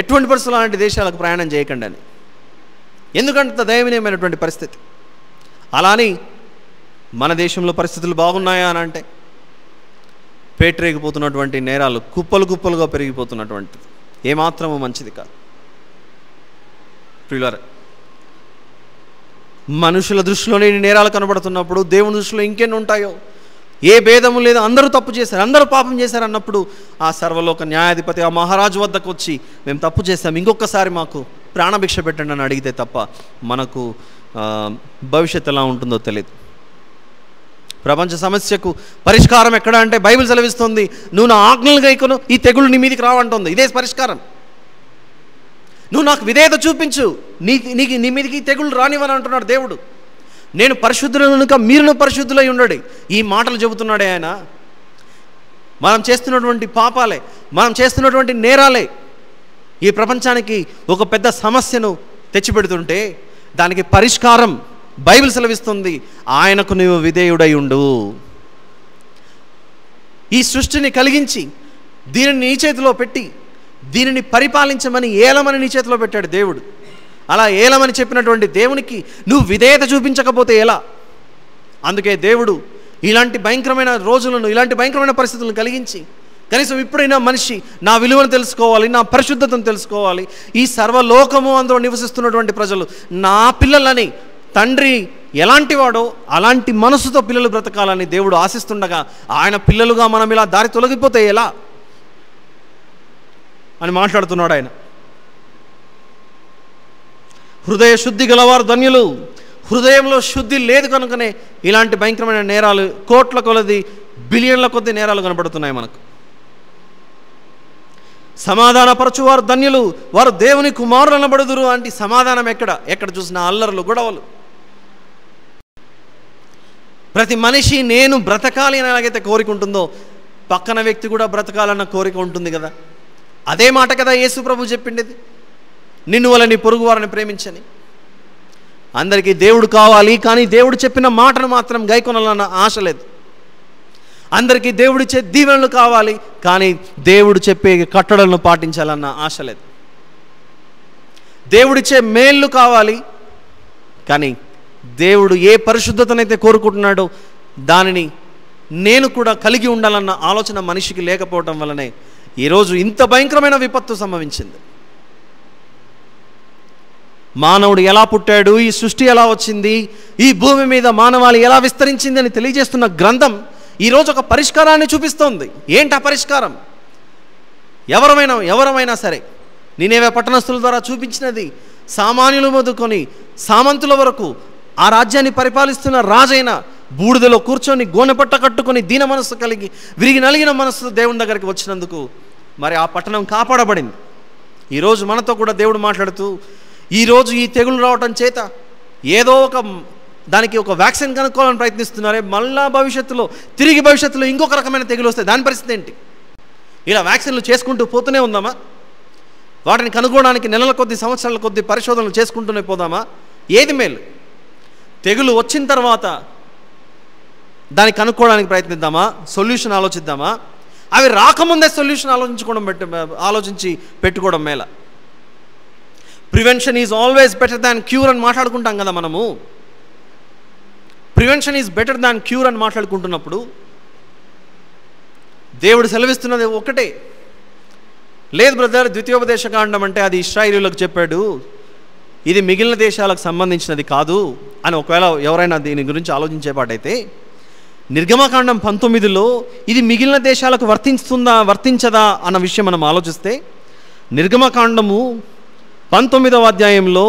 ఎటువంటి పరిస్థితులు అలాంటి దేశాలకు ప్రయాణం చేయకండి అని. ఎందుకంటే దయనీయమైనటువంటి పరిస్థితి. అలాని మన దేశంలో పరిస్థితులు బాగున్నాయా అని అంటే పేటరేగిపోతున్నటువంటి నేరాలు కుప్పలు కుప్పలుగా పెరిగిపోతున్నటువంటిది ఏమాత్రము మంచిది కాదు. ప్రియులారా, మనుషుల దృష్టిలోనే నేరాలు కనబడుతున్నప్పుడు దేవుని దృష్టిలో ఇంకెన్ని ఉంటాయో? ఏ భేదము లేదు, అందరూ తప్పు చేశారు, అందరూ పాపం చేశారు అన్నప్పుడు ఆ సర్వలోక న్యాయాధిపతి ఆ మహారాజు వద్దకు వచ్చి మేము తప్పు చేశాం, ఇంకొకసారి మాకు ప్రాణభిక్ష పెట్టండి అని అడిగితే తప్ప మనకు భవిష్యత్తు ఎలా ఉంటుందో తెలియదు. ప్రపంచ సమస్యకు పరిష్కారం ఎక్కడ అంటే బైబిల్ సెలవిస్తుంది, నువ్వు నా ఆజ్ఞలు గైకొను ఈ తెగులు నీ మీదికి రావంటుంది. ఇదే పరిష్కారం. నువ్వు నాకు విధేయత చూపించు, నీ మీదికి తెగులు రానివని అంటున్నాడు దేవుడు. నేను పరిశుద్ధులను కనుక మీరును పరిశుద్ధులై ఉండండి. ఈ మాటలు చెబుతున్నాడే ఆయన. మనం చేస్తున్నటువంటి పాపాలే, మనం చేస్తున్నటువంటి నేరాలే ఈ ప్రపంచానికి ఒక పెద్ద సమస్యను తెచ్చిపెడుతుంటే దానికి పరిష్కారం బైబిల్ సెలవిస్తుంది, ఆయనకు నీవు విధేయుడై ఉండు. ఈ సృష్టిని కలిగించి దీనిని నీ చేతిలో పెట్టి దీనిని పరిపాలించమని ఏలమని నీ చేతిలో పెట్టాడు దేవుడు. అలా ఏలమని చెప్పినటువంటి దేవునికి నువ్వు విధేయత చూపించకపోతే ఎలా? అందుకే దేవుడు ఇలాంటి భయంకరమైన రోజులను, ఇలాంటి భయంకరమైన పరిస్థితులను కలిగించి కనీసం ఇప్పుడైనా మనిషి నా విలువను తెలుసుకోవాలి, నా పరిశుద్ధతను తెలుసుకోవాలి, ఈ సర్వలోకము అందులో నివసిస్తున్నటువంటి ప్రజలు నా పిల్లలని, తండ్రి ఎలాంటి వాడో అలాంటి మనసుతో పిల్లలు బ్రతకాలని దేవుడు ఆశిస్తుండగా ఆయన పిల్లలుగా మనం ఇలా దారి తొలగిపోతే ఎలా అని మాట్లాడుతున్నాడు ఆయన. హృదయ శుద్ధి గలవారు ధన్యులు. హృదయంలో శుద్ధి లేదు కనుకనే ఇలాంటి భయంకరమైన నేరాలు కోట్ల కొలది బిలియన్ల కొద్ది నేరాలు కనబడుతున్నాయి మనకు. సమాధానపరచువారు ధన్యులు, వారు దేవుని కుమారులు అనబడుదురు. అంటే సమాధానం ఎక్కడ చూసినా అల్లర్లు, గొడవలు. ప్రతి మనిషి నేను బ్రతకాలి అని ఎలాగైతే కోరిక ఉంటుందో పక్కన వ్యక్తి కూడా బ్రతకాలన్న కోరిక ఉంటుంది కదా. అదే మాట కదా యేసు ప్రభు చెప్పిండేది, నిన్ను వల్ల నీ పొరుగు వారిని ప్రేమించని. అందరికీ దేవుడు కావాలి, కానీ దేవుడు చెప్పిన మాటను మాత్రం గైకొనాలన్న ఆశ లేదు. అందరికీ దేవుడిచ్చే దీవెనలు కావాలి, కానీ దేవుడు చెప్పే కట్టడలను పాటించాలన్న ఆశ లేదు. దేవుడిచ్చే మేళ్ళు కావాలి, కానీ దేవుడు ఏ పరిశుద్ధతనైతే కోరుకుంటున్నాడో దానిని నేను కూడా కలిగి ఉండాలన్న ఆలోచన మనిషికి లేకపోవటం వల్లనే ఈరోజు ఇంత భయంకరమైన విపత్తు సంభవించింది. మానవుడు ఎలా పుట్టాడు, ఈ సృష్టి ఎలా వచ్చింది, ఈ భూమి మీద మానవాళి ఎలా విస్తరించింది అని తెలియజేస్తున్న గ్రంథం ఈరోజు ఒక పరిష్కారాన్ని చూపిస్తోంది. ఏంటి ఆ పరిష్కారం? ఎవరమైనా సరే నినేవే పట్టణస్థుల ద్వారా చూపించినది సామాన్యులు మొదలుకొని సామంతుల వరకు ఆ రాజ్యాన్ని పరిపాలిస్తున్న రాజైన బూడిదలో కూర్చొని గోనెపట్ట కట్టుకొని దీన మనస్సు కలిగి విరిగి నలిగిన మనస్సు దేవుని దగ్గరికి వచ్చినందుకు మరి ఆ పట్టణం కాపాడబడింది. ఈరోజు మనతో కూడా దేవుడు మాట్లాడుతూ ఈరోజు ఈ తెగులు రావటం చేత ఏదో ఒక దానికి ఒక వ్యాక్సిన్ కనుక్కోవాలని ప్రయత్నిస్తున్నారే, మళ్ళా తిరిగి భవిష్యత్తులో ఇంకొక రకమైన తెగులు వస్తాయి. దాని పరిస్థితి ఏంటి? ఇలా వ్యాక్సిన్లు చేసుకుంటూ పోతూనే ఉందామా? వాటిని కనుగొనడానికి నెలల కొద్ది సంవత్సరాల కొద్ది పరిశోధనలు చేసుకుంటూనే పోదామా? ఏది మేలు? తెగులు వచ్చిన తర్వాత దాన్ని కనుక్కోవడానికి ప్రయత్నిద్దామా? సొల్యూషన్ ఆలోచిద్దామా? అవి రాకముందే సొల్యూషన్ ఆలోచించి పెట్టుకోవడం మేల. Prevention is always better than cure అని మాట్లాడుకుంటాం కదా మనము. Prevention is better than cure అని మాట్లాడుకుంటున్నప్పుడు దేవుడు సెలవిస్తున్నది ఒకటే. లేదు బ్రదర్, ద్వితీయోపదేశకాండం అంటే అది ఇశ్రాయేలీయులకు చెప్పాడు, ఇది మిగిలిన దేశాలకు సంబంధించినది కాదు అని ఒకవేళ ఎవరైనా దీని గురించి ఆలోచించేపాటైతే నిర్గమకాండం 19లో ఇది మిగిలిన దేశాలకు వర్తించదా అన్న విషయం మనం ఆలోచిస్తే నిర్గమకాండము 19వ అధ్యాయంలో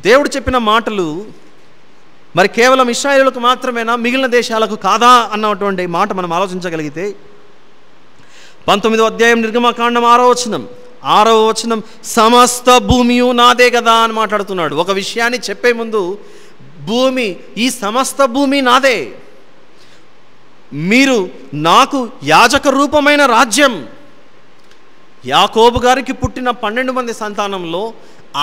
దేవుడు చెప్పిన మాటలు మరి కేవలం ఇశ్రాయేలులకు మాత్రమేనా, మిగిలిన దేశాలకు కాదా అన్నటువంటి మాట మనం ఆలోచించగలిగితే 19వ అధ్యాయం నిర్గమకాండం 6వ వచనం సమస్త భూమియు నాదే కదా అని మాట్లాడుతున్నాడు. ఒక విషయాన్ని చెప్పే ముందు భూమి, ఈ సమస్త భూమి నాదే, మీరు నాకు యాజక రూపమైన రాజ్యం. యాకోబు గారికి పుట్టిన 12 మంది సంతానంలో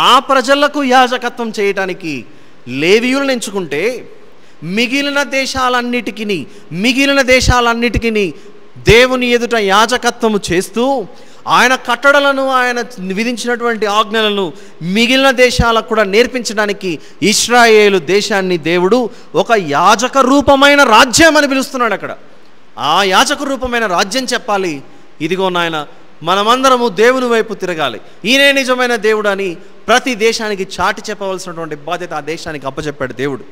ఆ ప్రజలకు యాజకత్వం చేయటానికి లేవీయులను ఎంచుకుంటే మిగిలిన దేశాలన్నిటికీ దేవుని ఎదుట యాజకత్వము చేస్తూ ఆయన కట్టడలను, ఆయన విధించినటువంటి ఆజ్ఞలను మిగిలిన దేశాలకు కూడా నేర్పించడానికి ఇశ్రాయేలు దేశాన్ని దేవుడు ఒక యాజక రూపమైన రాజ్యం అని పిలుస్తున్నాడు. అక్కడ ఆ యాజక రూపమైన రాజ్యం చెప్పాలి, ఇదిగో నాయన మనమందరము దేవుని వైపు తిరగాలి, ఈయనే నిజమైన దేవుడు అని ప్రతి దేశానికి చాటి చెప్పవలసినటువంటి బాధ్యత ఆ దేశానికి అప్పచెప్పాడు దేవుడు.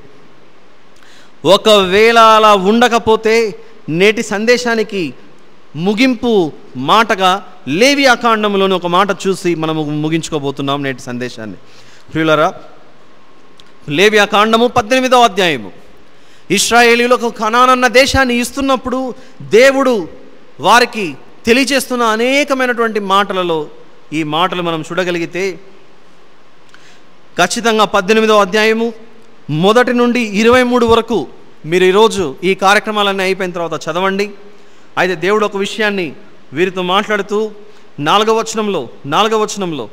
ఒకవేళ అలా ఉండకపోతే నేటి సందేశానికి ముగింపు మాటగా లేవియాకాండంలోని ఒక మాట చూసి మనము ముగించుకోబోతున్నాం నేటి సందేశాన్ని. ప్రియులారా, లేవియాకాండము 18వ అధ్యాయము. ఇశ్రాయేలీయులకు కనానన్న దేశాన్ని ఇస్తున్నప్పుడు దేవుడు వారికి తెలియజేస్తున్న అనేకమైనటువంటి మాటలలో ఈ మాటలు మనం చూడగలిగితే ఖచ్చితంగా 18వ అధ్యాయము 1 నుండి 23 వరకు మీరు ఈరోజు ఈ కార్యక్రమాలన్నీ అయిపోయిన తర్వాత చదవండి. అయితే దేవుడు ఒక విషయాన్ని వీరితో మాట్లాడుతూ 4వ వచనంలో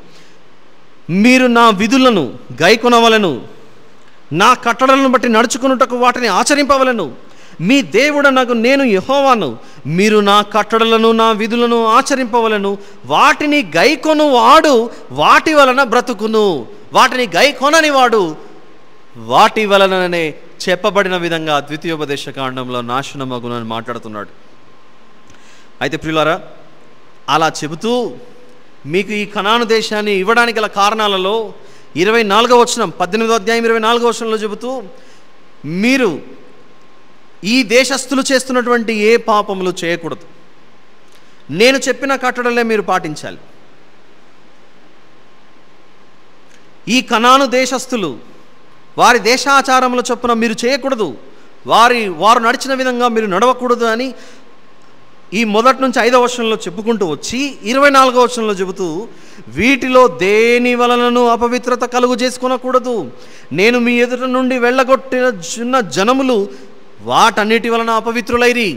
మీరు నా విధులను గైకొనవలను, నా కట్టడలను బట్టి నడుచుకున్నటకు వాటిని ఆచరింపవలను, మీ దేవుడనగు నేను యెహోవాను, మీరు నా కట్టడలను నా విధులను ఆచరింపవలను, వాటిని గైకొను వాడు వాటి వలన బ్రతుకును, వాటిని గైకొనని వాడు వాటి వలననే చెప్పబడిన విధంగా ద్వితీయోపదేశ కాండంలో నాశనమగునని మాట్లాడుతున్నాడు. అయితే ప్రియులారా, అలా చెబుతూ మీకు ఈ కనాను దేశాన్ని ఇవ్వడానికి గల కారణాలలో 24వ వచనం 18వ అధ్యాయం 24వ వచనంలో చెబుతూ, మీరు ఈ దేశస్థులు చేస్తున్నటువంటి ఏ పాపములు చేయకూడదు, నేను చెప్పిన కట్టడలే మీరు పాటించాలి. ఈ కనాను దేశస్థులు వారి దేశాచారముల చొప్పున మీరు చేయకూడదు, వారు నడిచిన విధంగా మీరు నడవకూడదు అని ఈ 1 నుంచి 5వ వచనంలో చెప్పుకుంటూ వచ్చి 24వ వచనంలో చెబుతూ, వీటిలో దేని వలనను అపవిత్రత కలుగు చేసుకొనకూడదు, నేను మీ ఎదుట నుండి వెళ్ళగొట్టిన జనములు వాటన్నిటి వలన అపవిత్రులైరి,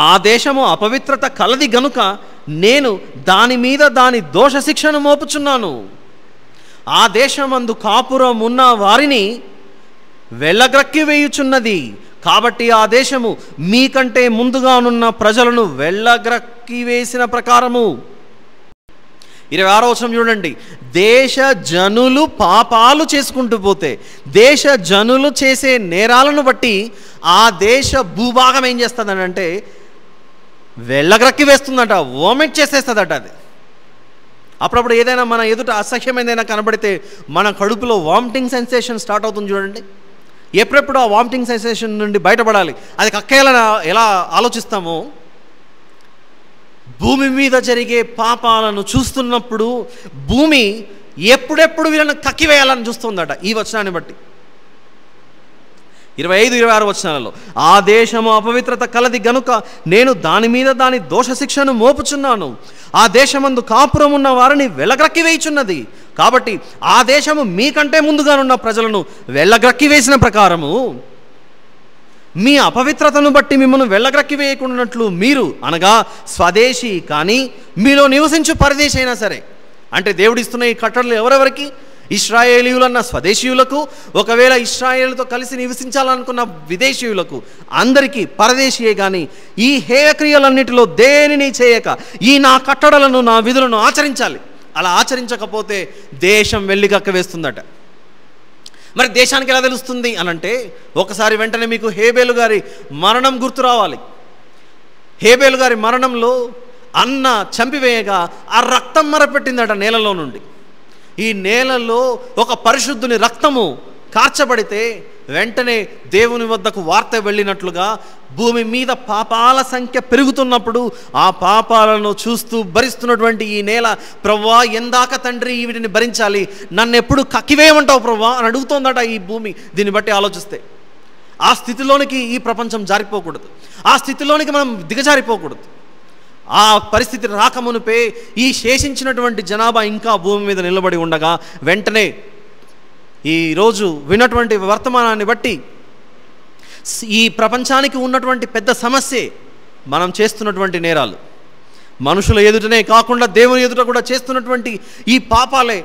ఆ దేశము అపవిత్రత కలది గనుక నేను దాని మీద దాని దోష శిక్షను మోపుచున్నాను. ఆ దేశమందు కాపురం ఉన్న వారిని వెళ్ళగ్రక్కి వేయుచున్నది, కాబట్టి ఆ దేశము మీకంటే ముందుగానున్న ప్రజలను వెళ్ళగ్రక్కి వేసిన ప్రకారము. 26వ వచనం చూడండి, దేశ జనులు పాపాలు చేసుకుంటూ పోతే, దేశ జనులు చేసే నేరాలను బట్టి ఆ దేశ భూభాగం ఏం చేస్తుందని అంటే వెళ్ళగ్రక్కి వేస్తుందట, వోమిట్ చేసేస్తుందట. అది అప్పుడప్పుడు ఏదైనా మన ఎదుట అసహ్యమైనదైనా కనబడితే మన కడుపులో వామిటింగ్ సెన్సేషన్ స్టార్ట్ అవుతుంది చూడండి. ఎప్పుడెప్పుడు ఆ వామిటింగ్ సెన్సేషన్ నుండి బయటపడాలి, అది కక్కేయాలని ఎలా ఆలోచిస్తామో, భూమి మీద జరిగే పాపాలను చూస్తున్నప్పుడు భూమి ఎప్పుడెప్పుడు వీళ్ళని కక్కివేయాలని చూస్తుందట ఈ వచనాన్ని బట్టి. 25, 26 వచనాలలో ఆ దేశము అపవిత్రత కలది గనుక నేను దాని మీద దాని దోష శిక్షను మోపుచున్నాను, ఆ దేశమందు కాపురం ఉన్న వారిని వెళ్ళగ్రక్కి వేయుచున్నది, కాబట్టి ఆ దేశము మీకంటే ముందుగానున్న ప్రజలను వెళ్ళగ్రక్కి వేసిన ప్రకారము మీ అపవిత్రతను బట్టి మిమ్మల్ని వెళ్ళగ్రక్కి వేయకుండానట్లు మీరు, అనగా స్వదేశీ కానీ మీలో నివసించు పరదేశీ అయినా సరే, అంటే దేవుడిస్తున్న ఈ కట్టడలు ఎవరెవరికి? ఇశ్రాయేలీయులన్న స్వదేశీయులకు, ఒకవేళ ఇశ్రాయేలుతో కలిసి నివసించాలనుకున్న విదేశీయులకు, అందరికీ పరదేశీయే కానీ ఈ హేయక్రియలన్నిటిలో దేనిని చేయక ఈ నా కట్టడలను నా విధులను ఆచరించాలి. అలా ఆచరించకపోతే దేశం వెళ్ళిగక్క వేస్తుందట. మరి దేశానికి ఎలా తెలుస్తుంది అనంటే ఒకసారి వెంటనే మీకు హేబేలు గారి మరణం గుర్తు రావాలి. హేబేలు గారి మరణంలో అన్న చంపివేయగా ఆ రక్తం మరపెట్టిందట నేలలో నుండి. ఈ నేలలో ఒక పరిశుద్ధుని రక్తము కార్చబడితే వెంటనే దేవుని వద్దకు వార్త వెళ్ళినట్లుగా భూమి మీద పాపాల సంఖ్య పెరుగుతున్నప్పుడు ఆ పాపాలను చూస్తూ భరిస్తున్నటువంటి ఈ నేల, ప్రభువా ఎందాక తండ్రి వీటిని భరించాలి, నన్ను ఎప్పుడు కక్కివేయమంటావు ప్రభువా అని అడుగుతోందట ఈ భూమి. దీన్ని బట్టి ఆలోచిస్తే ఆ స్థితిలోనికి ఈ ప్రపంచం జారిపోకూడదు, ఆ స్థితిలోనికి మనం దిగజారిపోకూడదు. ఆ పరిస్థితి రాకమునుపే ఈ శేషించినటువంటి జనాభా ఇంకా భూమి మీద నిలబడి ఉండగా వెంటనే ఈరోజు విన్నటువంటి వర్తమానాన్ని బట్టి ఈ ప్రపంచానికి ఉన్నటువంటి పెద్ద సమస్యే మనం చేస్తున్నటువంటి నేరాలు. మనుషుల ఎదుటనే కాకుండా దేవుని ఎదుట కూడా చేస్తున్నటువంటి ఈ పాపాలే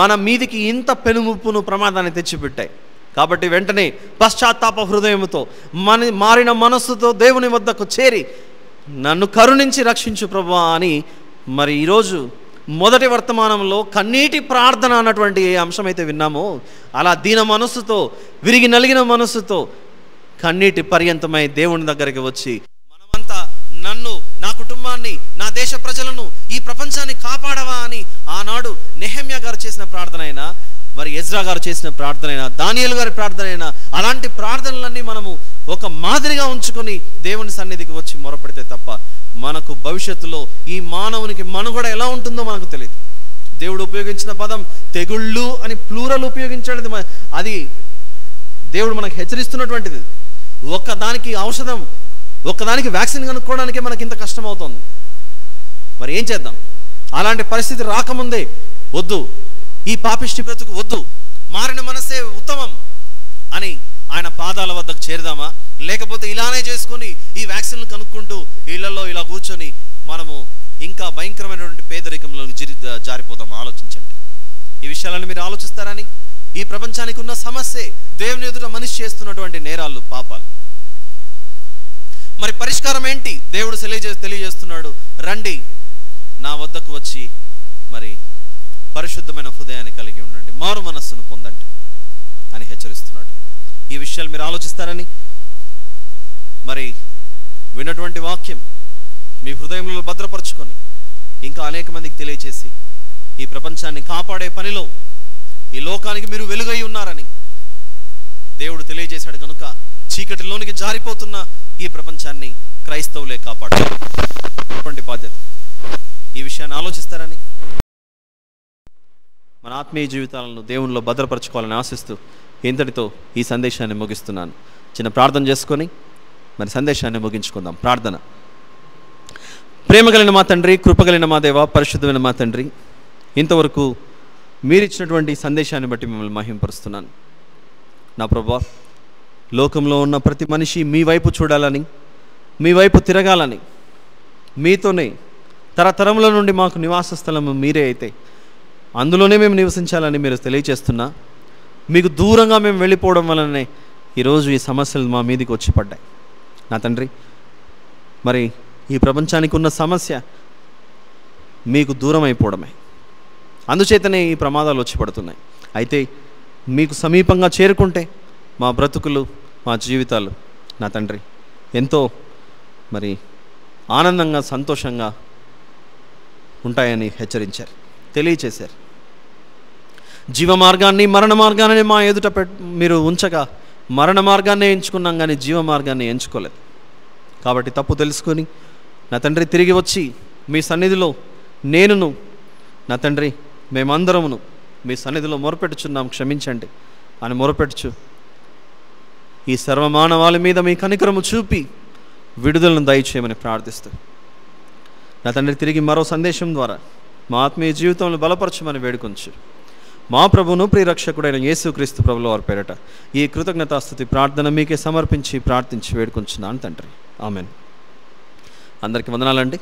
మన మీదికి ఇంత పెనుముప్పును ప్రమాదాన్ని తెచ్చిపెట్టాయి. కాబట్టి వెంటనే పశ్చాత్తాప హృదయంతో మారిన మనస్సుతో దేవుని వద్దకు చేరి నన్ను కరుణించి రక్షించు ప్రభువా అని మరి ఈరోజు మొదటి వర్తమానంలో కన్నీటి ప్రార్థన అన్నటువంటి ఏ అంశం అయితే విన్నామో, అలా దీన మనస్సుతో, విరిగి నలిగిన మనస్సుతో కన్నీటి పర్యంతమై దేవుని దగ్గరికి వచ్చి, మనమంతా నన్ను, నా కుటుంబాన్ని, నా దేశ ప్రజలను, ఈ ప్రపంచాన్ని కాపాడవా అని ఆనాడు నెహెమ్యా గారు చేసిన ప్రార్థన అయినా, మరి ఎజ్రా గారు చేసిన ప్రార్థన అయినా, దానియేలు గారి ప్రార్థన అయినా, అలాంటి ప్రార్థనలన్నీ మనము ఒక మాదిరిగా ఉంచుకొని దేవుని సన్నిధికి వచ్చి మొరపెడితే తప్ప మనకు భవిష్యత్తులో ఈ మానవునికి మనుగడ ఎలా ఉంటుందో మనకు తెలియదు. దేవుడు ఉపయోగించిన పదం తెగుళ్ళు అని ప్లూరల్ ఉపయోగించాడు. అది దేవుడు మనకు హెచ్చరిస్తున్నటువంటిది. ఒక్కదానికి ఔషధం, ఒక్కదానికి వ్యాక్సిన్ కనుక్కోవడానికే మనకి ఇంత కష్టం అవుతుంది. మరి ఏం చేద్దాం? అలాంటి పరిస్థితి రాకముందే వద్దు, ఈ పాపిష్టి బ్రతుకు వద్దు, మారిన మనసే ఉత్తమం అని ఆయన పాదాల వద్దకు చేరుదామా? లేకపోతే ఇలానే చేసుకొని ఈ వ్యాక్సిన్లు కనుక్కుంటూ ఇళ్లలో ఇలా కూర్చొని మనము ఇంకా భయంకరమైనటువంటి పేదరికంలో జారిపోతాము? ఆలోచించండి. ఈ విషయాలను మీరు ఆలోచిస్తారని, ఈ ప్రపంచానికి ఉన్న సమస్యే దేవుని ఎదుట మనిషి చేస్తున్నటువంటి నేరాలు, పాపాలు. మరి పరిష్కారం ఏంటి? దేవుడు తెలియజేస్తున్నాడు, రండి నా వద్దకు వచ్చి మరి పరిశుద్ధమైన హృదయాన్ని కలిగి ఉండండి, మారు మనస్సును పొందండి అని హెచ్చరిస్తున్నాడు. ఈ విషయాలు మీరు ఆలోచిస్తారని, మరి విన్నటువంటి వాక్యం మీ హృదయంలో భద్రపరచుకొని ఇంకా అనేక మందికి తెలియచేసి ఈ ప్రపంచాన్ని కాపాడే పనిలో ఈ లోకానికి మీరు వెలుగై ఉన్నారని దేవుడు తెలియజేశాడు. కనుక చీకటిలోనికి జారిపోతున్న ఈ ప్రపంచాన్ని క్రైస్తవులే కాపాడాలి బాధ్యత. ఈ విషయాన్ని ఆలోచిస్తారని, మన ఆత్మీయ జీవితాలను దేవునిలో భద్రపరచుకోవాలని ఆశిస్తూ ఇంతటితో ఈ సందేశాన్ని ముగిస్తున్నాను. చిన్న ప్రార్థన చేసుకొని మరి సందేశాన్ని ముగించుకుందాం. ప్రార్థన. ప్రేమగలిగిన మా తండ్రి, కృపగలిగిన మా దేవ, పరిశుద్ధమైన మా తండ్రి, ఇంతవరకు మీరిచ్చినటువంటి సందేశాన్ని బట్టి మిమ్మల్ని మహింపరుస్తున్నాను. నా ప్రభువా, లోకంలో ఉన్న ప్రతి మనిషి మీ వైపు చూడాలని, మీ వైపు తిరగాలని, మీతోనే తరతరముల నుండి మాకు నివాస స్థలము మీరే అయితే అందులోనే మేము నివసించాలని మీరు తెలియచేస్తున్నా. మీకు దూరంగా మేము వెళ్ళిపోవడం వలనే ఈరోజు ఈ సమస్యలు మా మీదకి వచ్చి పడ్డాయి. నా తండ్రి, మరి ఈ ప్రపంచానికి ఉన్న సమస్య మీకు దూరం అయిపోవడమే. అందుచేతనే ఈ ప్రమాదాలు వచ్చి పడుతున్నాయి. అయితే మీకు సమీపంగా చేరుకుంటే మా బ్రతుకులు, మా జీవితాలు నా తండ్రి ఎంతో మరి ఆనందంగా, సంతోషంగా ఉంటాయని హెచ్చరించారు, తెలియచేశారు. జీవ మార్గాన్ని, మరణ మార్గాన్ని మా ఎదుట మీరు ఉంచగా మరణ మార్గాన్ని ఎంచుకున్నాం, కానీ జీవ మార్గాన్ని ఎంచుకోలేదు. కాబట్టి తప్పు తెలుసుకొని నా తండ్రి తిరిగి వచ్చి మీ సన్నిధిలో నేనును నా తండ్రి మేమందరమును మీ సన్నిధిలో మొరపెట్టుచున్నాం, క్షమించండి అని మొరపెట్టుచు ఈ సర్వమానవాళి మీద మీ కనికరము చూపి విడుదలను దయచేయమని ప్రార్థిస్తూ నా తండ్రి తిరిగి మరో సందేశం ద్వారా మా ఆత్మీయ జీవితంలో బలపరచమని వేడుకొంచు. మా ప్రభువును ప్రియరక్షకుడైన యేసుక్రీస్తు ప్రభుల వారి పేరట ఈ కృతజ్ఞతాస్తుతి ప్రార్థన మీకే సమర్పించి ప్రార్థించి వేడుకొంచున్నాను తండ్రి. ఆమెన్. అందరికీ వందనాలండి.